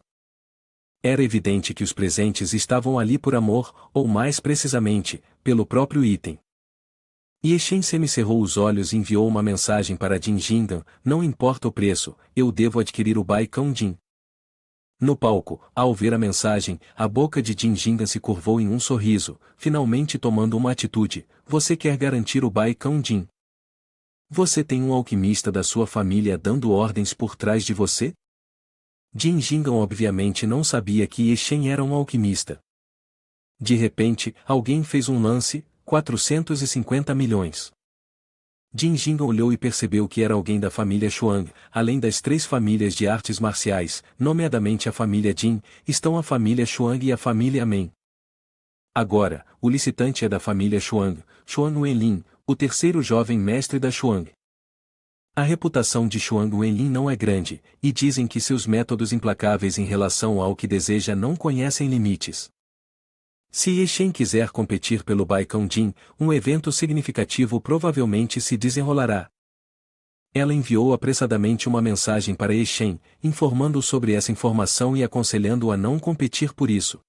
Era evidente que os presentes estavam ali por amor, ou mais precisamente, pelo próprio item. Ye Shen semicerrou os olhos e enviou uma mensagem para Jin Jingan: não importa o preço, eu devo adquirir o Baikão Jin. No palco, ao ver a mensagem, a boca de Jin Jingan se curvou em um sorriso, finalmente tomando uma atitude: você quer garantir o Baikão Jin? Você tem um alquimista da sua família dando ordens por trás de você? Jin Jingan obviamente não sabia que Ye Shen era um alquimista. De repente, alguém fez um lance: 450 milhões. Jin Jinga olhou e percebeu que era alguém da família Xuang. Além das 3 famílias de artes marciais, nomeadamente a família Jin, estão a família Xuang e a família Men. Agora, o licitante é da família Xuang, Xuan Wenlin, o terceiro jovem mestre da Xuang. A reputação de Xuan Wenlin não é grande, e dizem que seus métodos implacáveis em relação ao que deseja não conhecem limites. Se Ye Shen quiser competir pelo Baikão Jin, um evento significativo provavelmente se desenrolará. Ela enviou apressadamente uma mensagem para Ye Shen, informando sobre essa informação e aconselhando-o a não competir por isso.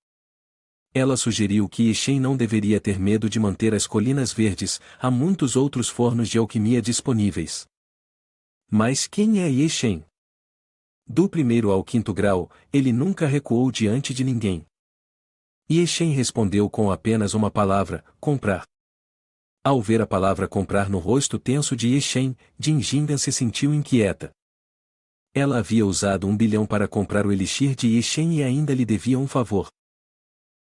Ela sugeriu que Ye Shen não deveria ter medo de manter as colinas verdes, há muitos outros fornos de alquimia disponíveis. Mas quem é Ye Shen? Do primeiro ao quinto grau, ele nunca recuou diante de ninguém. Ye Shen respondeu com apenas uma palavra: comprar. Ao ver a palavra comprar no rosto tenso de Ye Shen, Jin Jingan se sentiu inquieta. Ela havia usado 1 bilhão para comprar o elixir de Ye Shen e ainda lhe devia um favor.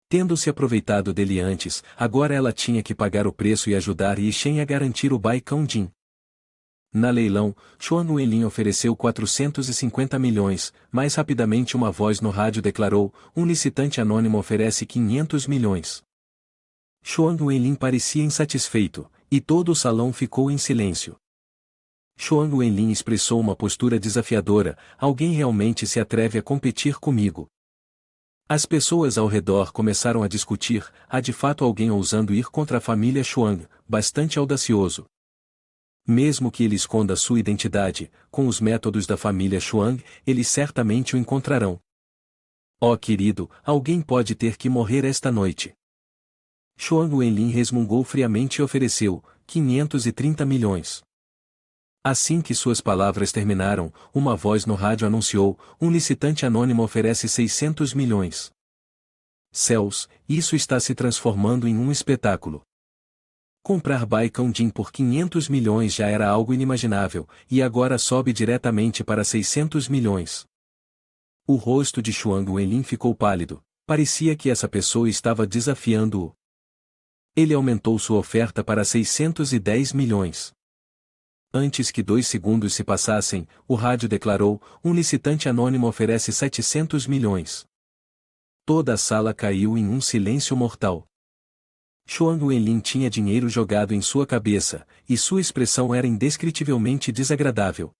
Tendo se aproveitado dele antes, agora ela tinha que pagar o preço e ajudar Ye Shen a garantir o Baikão Jin. Na leilão, Xuan Wenlin ofereceu 450 milhões, mais rapidamente uma voz no rádio declarou: um licitante anônimo oferece 500 milhões. Xuan Wenlin parecia insatisfeito, e todo o salão ficou em silêncio. Xuan Wenlin expressou uma postura desafiadora: alguém realmente se atreve a competir comigo? As pessoas ao redor começaram a discutir: há de fato alguém ousando ir contra a família Xuang, bastante audacioso. Mesmo que ele esconda sua identidade, com os métodos da família Xuang, eles certamente o encontrarão. Oh querido, alguém pode ter que morrer esta noite. Xuan Wenlin resmungou friamente e ofereceu 530 milhões. Assim que suas palavras terminaram, uma voz no rádio anunciou: um licitante anônimo oferece 600 milhões. Céus, isso está se transformando em um espetáculo. Comprar Baikão Jin por 500 milhões já era algo inimaginável, e agora sobe diretamente para 600 milhões. O rosto de Xuan Wenlin ficou pálido, parecia que essa pessoa estava desafiando-o. Ele aumentou sua oferta para 610 milhões. Antes que 2 segundos se passassem, o rádio declarou: um licitante anônimo oferece 700 milhões. Toda a sala caiu em um silêncio mortal. Xuan Wenlin tinha dinheiro jogado em sua cabeça, e sua expressão era indescritivelmente desagradável.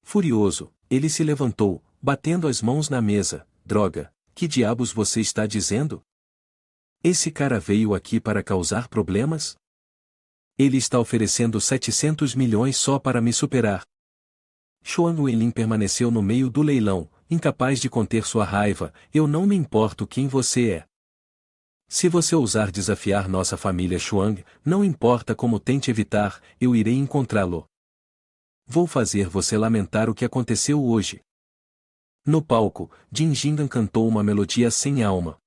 Furioso, ele se levantou, batendo as mãos na mesa: droga, que diabos você está dizendo? Esse cara veio aqui para causar problemas? Ele está oferecendo 700 milhões só para me superar. Xuan Wenlin permaneceu no meio do leilão, incapaz de conter sua raiva: eu não me importo quem você é. Se você ousar desafiar nossa família Xuang, não importa como tente evitar, eu irei encontrá-lo. Vou fazer você lamentar o que aconteceu hoje. No palco, Jin Jingan cantou uma melodia sem alma.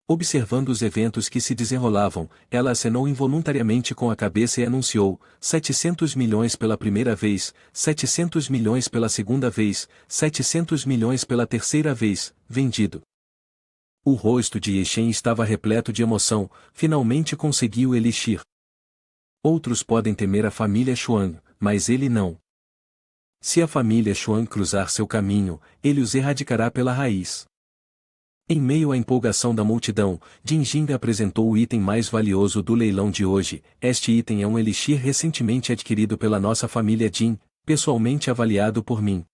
Observando os eventos que se desenrolavam, ela acenou involuntariamente com a cabeça e anunciou: 700 milhões pela primeira vez, 700 milhões pela segunda vez, 700 milhões pela terceira vez, vendido. O rosto de Ye Shen estava repleto de emoção: finalmente conseguiu o elixir. Outros podem temer a família Xuang, mas ele não. Se a família Xuang cruzar seu caminho, ele os erradicará pela raiz. Em meio à empolgação da multidão, Jin Jinga apresentou o item mais valioso do leilão de hoje. Este item é um elixir recentemente adquirido pela nossa família Jin, pessoalmente avaliado por mim.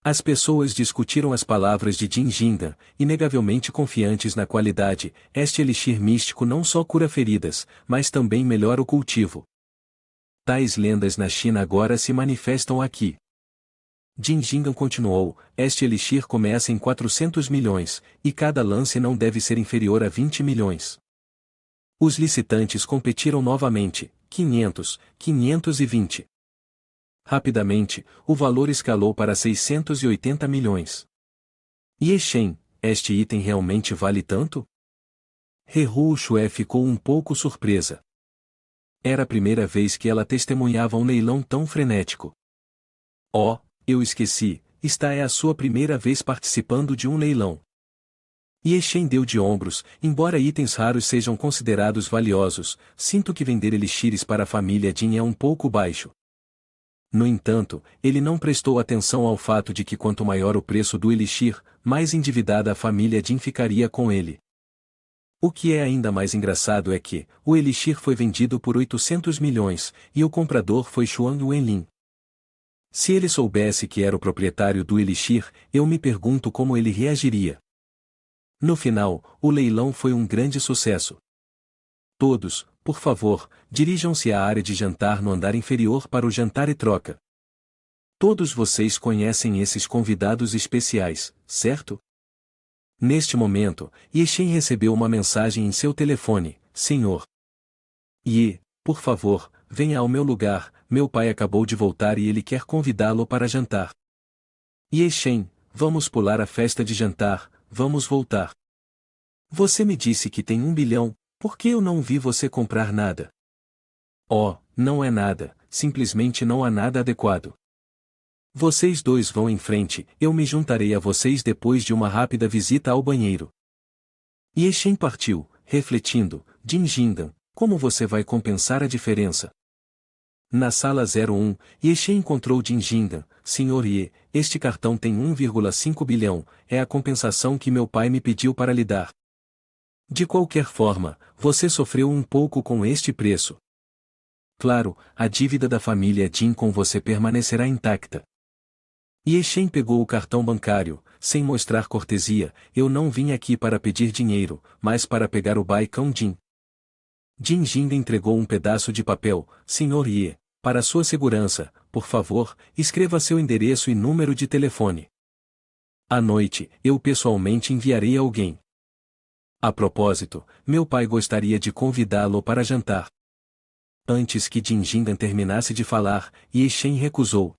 As pessoas discutiram as palavras de Jin Jinga, inegavelmente confiantes na qualidade. Este elixir místico não só cura feridas, mas também melhora o cultivo. Tais lendas na China agora se manifestam aqui. Jin Jingan continuou: este elixir começa em 400 milhões, e cada lance não deve ser inferior a 20 milhões. Os licitantes competiram novamente: 500, 520. Rapidamente, o valor escalou para 680 milhões. Ye Shen, este item realmente vale tanto? He Ru Xue ficou um pouco surpresa. Era a primeira vez que ela testemunhava um leilão tão frenético. Oh, eu esqueci, esta é a sua primeira vez participando de um leilão. Ye Shen deu de ombros. Embora itens raros sejam considerados valiosos, sinto que vender elixires para a família Jin é um pouco baixo. No entanto, ele não prestou atenção ao fato de que quanto maior o preço do elixir, mais endividada a família Jin ficaria com ele. O que é ainda mais engraçado é que, o elixir foi vendido por 800 milhões, e o comprador foi Xuan Wenlin. Se ele soubesse que era o proprietário do elixir, eu me pergunto como ele reagiria. No final, o leilão foi um grande sucesso. Todos, por favor, dirijam-se à área de jantar no andar inferior para o jantar e troca. Todos vocês conhecem esses convidados especiais, certo? Neste momento, Ye Shen recebeu uma mensagem em seu telefone: Senhor Ye, por favor, venha ao meu lugar, meu pai acabou de voltar e ele quer convidá-lo para jantar. Ye Shen, vamos pular a festa de jantar, vamos voltar. Você me disse que tem 1 bilhão, por que eu não vi você comprar nada? Oh, não é nada, simplesmente não há nada adequado. Vocês dois vão em frente, eu me juntarei a vocês depois de uma rápida visita ao banheiro. Ye Shen partiu, refletindo: Jin Jindan, como você vai compensar a diferença? Na sala 01, Ye Shen encontrou Jin Jindan. Senhor Ye, este cartão tem 1,5 bilhão, é a compensação que meu pai me pediu para lhe dar. De qualquer forma, você sofreu um pouco com este preço. Claro, a dívida da família Jin com você permanecerá intacta. Ye Shen pegou o cartão bancário. Sem mostrar cortesia, eu não vim aqui para pedir dinheiro, mas para pegar o Baikão Jin. Jin Jindan entregou um pedaço de papel. Senhor Ye, para sua segurança, por favor, escreva seu endereço e número de telefone. À noite, eu pessoalmente enviarei alguém. A propósito, meu pai gostaria de convidá-lo para jantar. Antes que Jin Jindan terminasse de falar, Ye Shen recusou.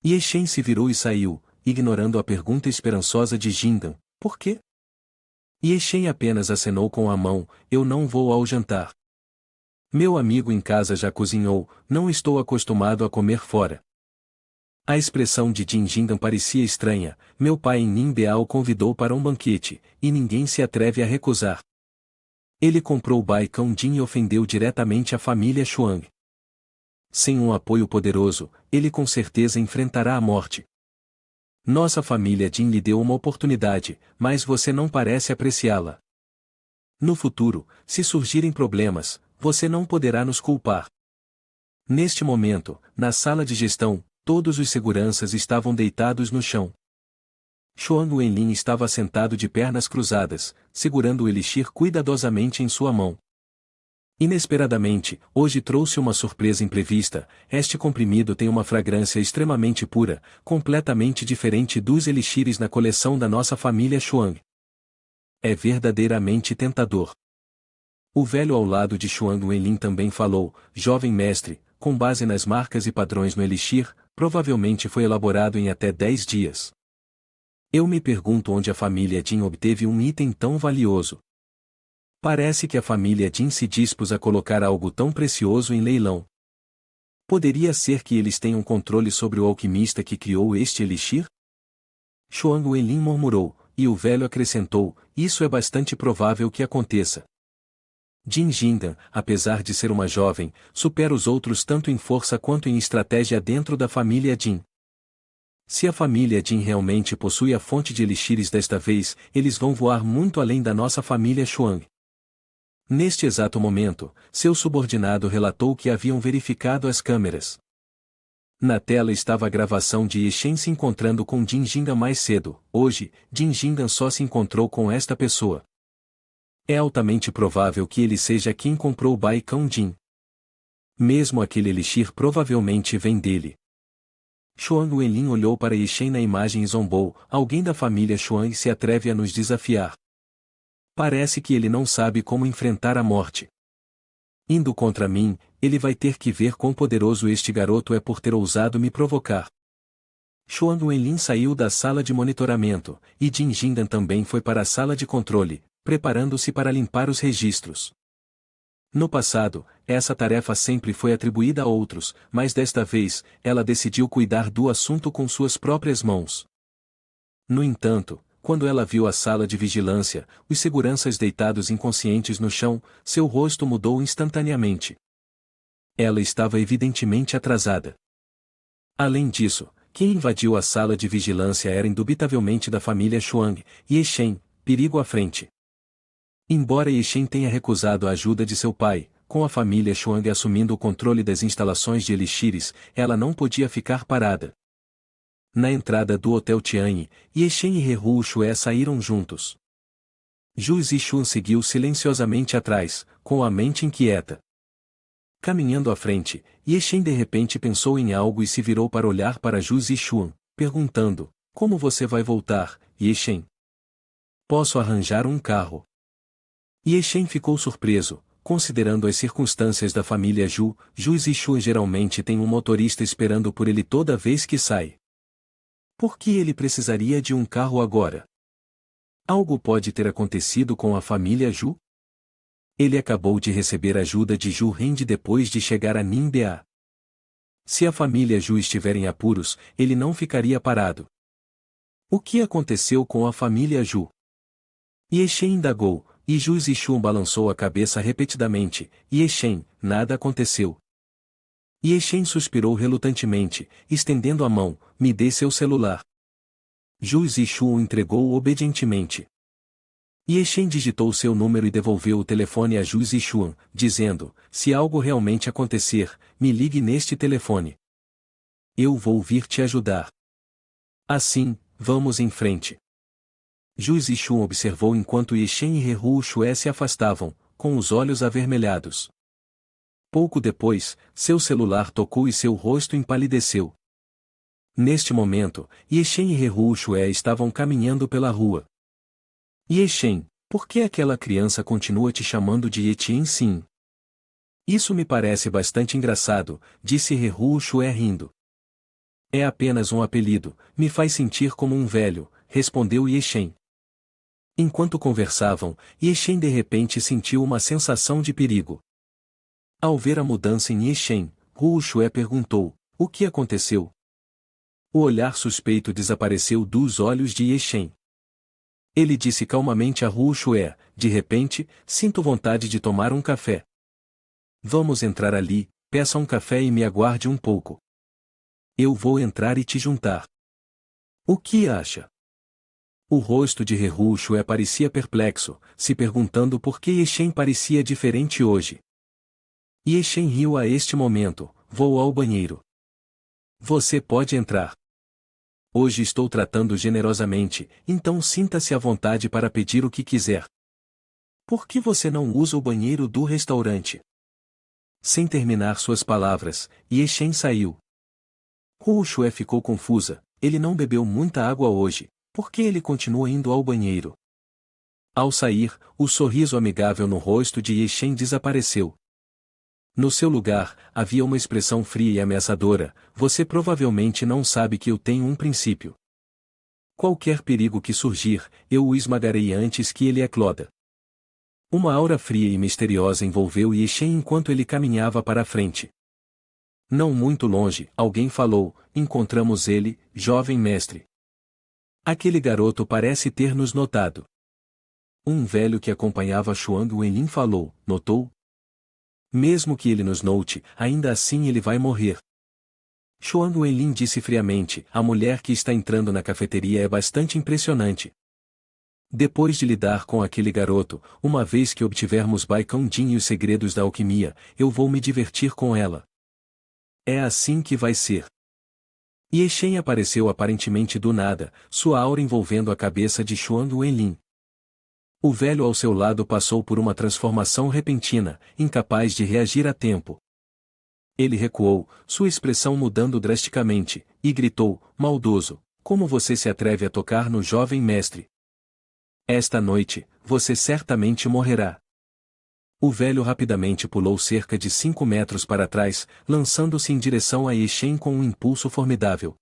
Ye Shen se virou e saiu, ignorando a pergunta esperançosa de Jindan: por quê? Ye Shen apenas acenou com a mão: eu não vou ao jantar. Meu amigo em casa já cozinhou, não estou acostumado a comer fora. A expressão de Jin Jindan parecia estranha. Meu pai em Ningbea o convidou para um banquete, e ninguém se atreve a recusar. Ele comprou o Baikão Jin e ofendeu diretamente a família Xuan. Sem um apoio poderoso, ele com certeza enfrentará a morte. Nossa família Jin lhe deu uma oportunidade, mas você não parece apreciá-la. No futuro, se surgirem problemas, você não poderá nos culpar. Neste momento, na sala de gestão, todos os seguranças estavam deitados no chão. Xuan Wenlin estava sentado de pernas cruzadas, segurando o elixir cuidadosamente em sua mão. Inesperadamente, hoje trouxe uma surpresa imprevista. Este comprimido tem uma fragrância extremamente pura, completamente diferente dos elixires na coleção da nossa família Xuan. É verdadeiramente tentador. O velho ao lado de Xuan Wenlin também falou: jovem mestre, com base nas marcas e padrões no elixir, provavelmente foi elaborado em até 10 dias. Eu me pergunto onde a família Jin obteve um item tão valioso. Parece que a família Jin se dispôs a colocar algo tão precioso em leilão. Poderia ser que eles tenham controle sobre o alquimista que criou este elixir? Xuan Wenlin murmurou, e o velho acrescentou: isso é bastante provável que aconteça. Jin Jindan, apesar de ser uma jovem, supera os outros tanto em força quanto em estratégia dentro da família Jin. Se a família Jin realmente possui a fonte de elixires desta vez, eles vão voar muito além da nossa família Xuan. Neste exato momento, seu subordinado relatou que haviam verificado as câmeras. Na tela estava a gravação de Ye Shen se encontrando com Jin Jindan mais cedo. Hoje, Jin Jindan só se encontrou com esta pessoa. É altamente provável que ele seja quem comprou o Baikão Jin. Mesmo aquele elixir provavelmente vem dele. Xuan Wenlin olhou para Ye Shen na imagem e zombou: alguém da família Xuan se atreve a nos desafiar. Parece que ele não sabe como enfrentar a morte. Indo contra mim, ele vai ter que ver quão poderoso este garoto é por ter ousado me provocar. Xuan Wenlin saiu da sala de monitoramento, e Jin Jindan também foi para a sala de controle, preparando-se para limpar os registros. No passado, essa tarefa sempre foi atribuída a outros, mas desta vez, ela decidiu cuidar do assunto com suas próprias mãos. No entanto, Quando ela viu a sala de vigilância, os seguranças deitados inconscientes no chão, seu rosto mudou instantaneamente. Ela estava evidentemente atrasada. Além disso, quem invadiu a sala de vigilância era indubitavelmente da família Xuang, e Shen, perigo à frente. Embora Shen tenha recusado a ajuda de seu pai, com a família Xuang assumindo o controle das instalações de elixires, ela não podia ficar parada. Na entrada do Hotel Tianyi, Shen e He Shue saíram juntos. Zhu Zixun seguiu silenciosamente atrás, com a mente inquieta. Caminhando à frente, Shen de repente pensou em algo e se virou para olhar para Zhu Zixun, perguntando: como você vai voltar, Shen? Posso arranjar um carro? Shen ficou surpreso, considerando as circunstâncias da família Zhu. Zhu Zixun geralmente tem um motorista esperando por ele toda vez que sai. Por que ele precisaria de um carro agora? Algo pode ter acontecido com a família Zhu? Ele acabou de receber ajuda de Zhu Rende depois de chegar a Ningbo. Se a família Zhu estiver em apuros, ele não ficaria parado. O que aconteceu com a família Zhu? Shen indagou, e Zhu Zixun balançou a cabeça repetidamente. Shen, nada aconteceu. Shen suspirou relutantemente, estendendo a mão: me dê seu celular. Zhu Zixun o entregou obedientemente. Shen digitou seu número e devolveu o telefone a Zhu Zixun, dizendo: se algo realmente acontecer, me ligue neste telefone. Eu vou vir te ajudar. Assim, vamos em frente. Zhu Zixun observou enquanto Shen e He Shue se afastavam, com os olhos avermelhados. Pouco depois, seu celular tocou e seu rosto empalideceu. Neste momento, Shen e He Shue estavam caminhando pela rua. Shen, por que aquela criança continua te chamando de Etienne? Isso me parece bastante engraçado, disse He Shue rindo. É apenas um apelido, me faz sentir como um velho, respondeu Shen. Enquanto conversavam, Shen de repente sentiu uma sensação de perigo. Ao ver a mudança em Shen, Hu Shue perguntou: o que aconteceu? O olhar suspeito desapareceu dos olhos de Shen. Ele disse calmamente a Hu Shue: de repente, sinto vontade de tomar um café. Vamos entrar ali, peça um café e me aguarde um pouco. Eu vou entrar e te juntar. O que acha? O rosto de He Shue parecia perplexo, se perguntando por que Shen parecia diferente hoje. Shen riu a este momento: vou ao banheiro. Você pode entrar. Hoje estou tratando generosamente, então sinta-se à vontade para pedir o que quiser. Por que você não usa o banheiro do restaurante? Sem terminar suas palavras, Shen saiu. Hu Shue ficou confusa: ele não bebeu muita água hoje, por que ele continua indo ao banheiro? Ao sair, o sorriso amigável no rosto de Shen desapareceu. No seu lugar, havia uma expressão fria e ameaçadora: você provavelmente não sabe que eu tenho um princípio. Qualquer perigo que surgir, eu o esmagarei antes que ele ecloda. Uma aura fria e misteriosa envolveu Shen enquanto ele caminhava para a frente. Não muito longe, alguém falou: encontramos ele, jovem mestre. Aquele garoto parece ter nos notado. Um velho que acompanhava Xuang Wenlin falou: notou? Mesmo que ele nos note, ainda assim ele vai morrer. Xuang Wenlin disse friamente: a mulher que está entrando na cafeteria é bastante impressionante. Depois de lidar com aquele garoto, uma vez que obtivermos Bai Kong e os segredos da alquimia, eu vou me divertir com ela. É assim que vai ser. Shen apareceu aparentemente do nada, sua aura envolvendo a cabeça de Xuang Wenlin. O velho ao seu lado passou por uma transformação repentina, incapaz de reagir a tempo. Ele recuou, sua expressão mudando drasticamente, e gritou: maldoso, como você se atreve a tocar no jovem mestre? Esta noite, você certamente morrerá. O velho rapidamente pulou cerca de 5 metros para trás, lançando-se em direção a Shen com um impulso formidável.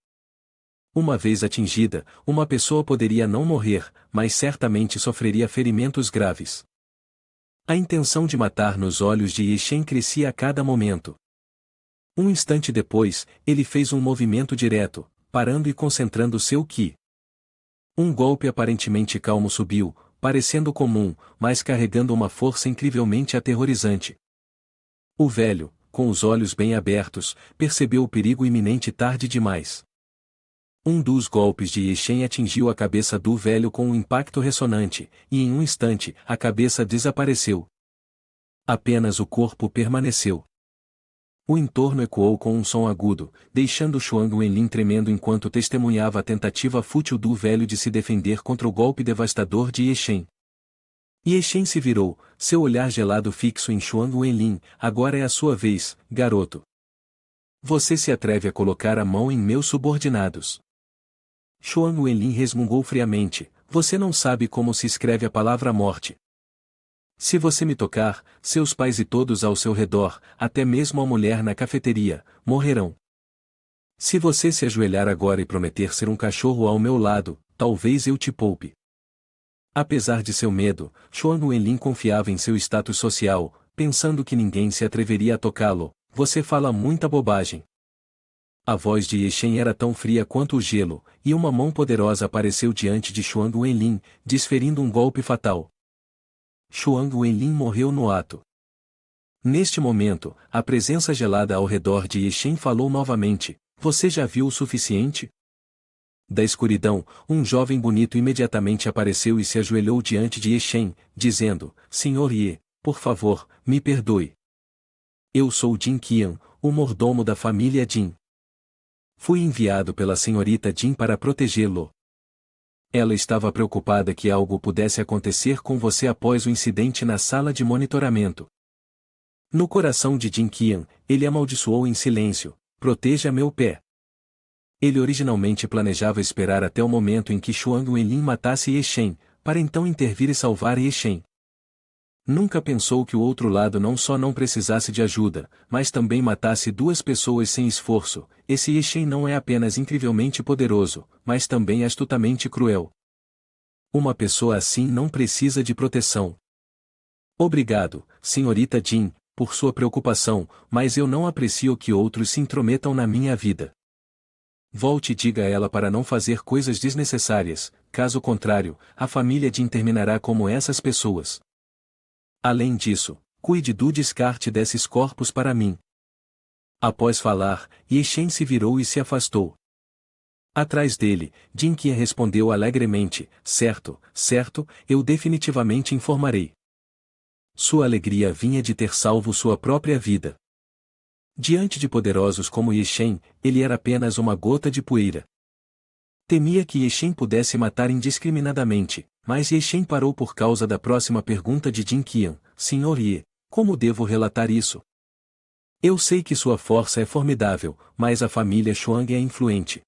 Uma vez atingida, uma pessoa poderia não morrer, mas certamente sofreria ferimentos graves. A intenção de matar nos olhos de Shen crescia a cada momento. Um instante depois, ele fez um movimento direto, parando e concentrando seu ki. Um golpe aparentemente calmo subiu, parecendo comum, mas carregando uma força incrivelmente aterrorizante. O velho, com os olhos bem abertos, percebeu o perigo iminente tarde demais. Um dos golpes de Yeshen atingiu a cabeça do velho com um impacto ressonante, e em um instante, a cabeça desapareceu. Apenas o corpo permaneceu. O entorno ecoou com um som agudo, deixando Xuan Wenlin tremendo enquanto testemunhava a tentativa fútil do velho de se defender contra o golpe devastador de Yeshen. Yeshen se virou, seu olhar gelado fixo em Xuan Wenlin. Agora é a sua vez, garoto. Você se atreve a colocar a mão em meus subordinados. Xuan Wenlin resmungou friamente, você não sabe como se escreve a palavra morte. Se você me tocar, seus pais e todos ao seu redor, até mesmo a mulher na cafeteria, morrerão. Se você se ajoelhar agora e prometer ser um cachorro ao meu lado, talvez eu te poupe. Apesar de seu medo, Xuan Wenlin confiava em seu status social, pensando que ninguém se atreveria a tocá-lo. Você fala muita bobagem. A voz de Yeshen era tão fria quanto o gelo, e uma mão poderosa apareceu diante de Xuan Wenlin, desferindo um golpe fatal. Xuan Wenlin morreu no ato. Neste momento, a presença gelada ao redor de Yeshen falou novamente, você já viu o suficiente? Da escuridão, um jovem bonito imediatamente apareceu e se ajoelhou diante de Yeshen, dizendo, Senhor Ye, por favor, me perdoe. Eu sou Jin Qian, o mordomo da família Jin. Fui enviado pela senhorita Jin para protegê-lo. Ela estava preocupada que algo pudesse acontecer com você após o incidente na sala de monitoramento. No coração de Jin Qian, ele amaldiçoou em silêncio, proteja meu pé. Ele originalmente planejava esperar até o momento em que Xuan Wenlin matasse Yeshen, para então intervir e salvar Yeshen. Nunca pensou que o outro lado não só não precisasse de ajuda, mas também matasse duas pessoas sem esforço. Esse Yeshen não é apenas incrivelmente poderoso, mas também astutamente cruel. Uma pessoa assim não precisa de proteção. Obrigado, senhorita Jin, por sua preocupação, mas eu não aprecio que outros se intrometam na minha vida. Volte e diga a ela para não fazer coisas desnecessárias, caso contrário, a família Jin terminará como essas pessoas. Além disso, cuide do descarte desses corpos para mim. Após falar, Yeshen se virou e se afastou. Atrás dele, Jin Qian respondeu alegremente, certo, certo, eu definitivamente informarei. Sua alegria vinha de ter salvo sua própria vida. Diante de poderosos como Yeshen, ele era apenas uma gota de poeira. Temia que Yeshen pudesse matar indiscriminadamente, mas Yeshen parou por causa da próxima pergunta de Jin Qian, Senhor Ye, como devo relatar isso? Eu sei que sua força é formidável, mas a família Xuang é influente.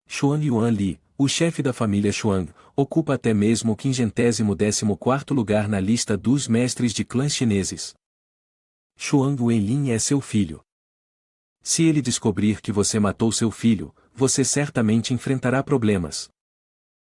Xuan Yuan Li, o chefe da família Xuang, ocupa até mesmo o 514º lugar na lista dos mestres de clãs chineses. Xuan Wenlin é seu filho. Se ele descobrir que você matou seu filho, você certamente enfrentará problemas.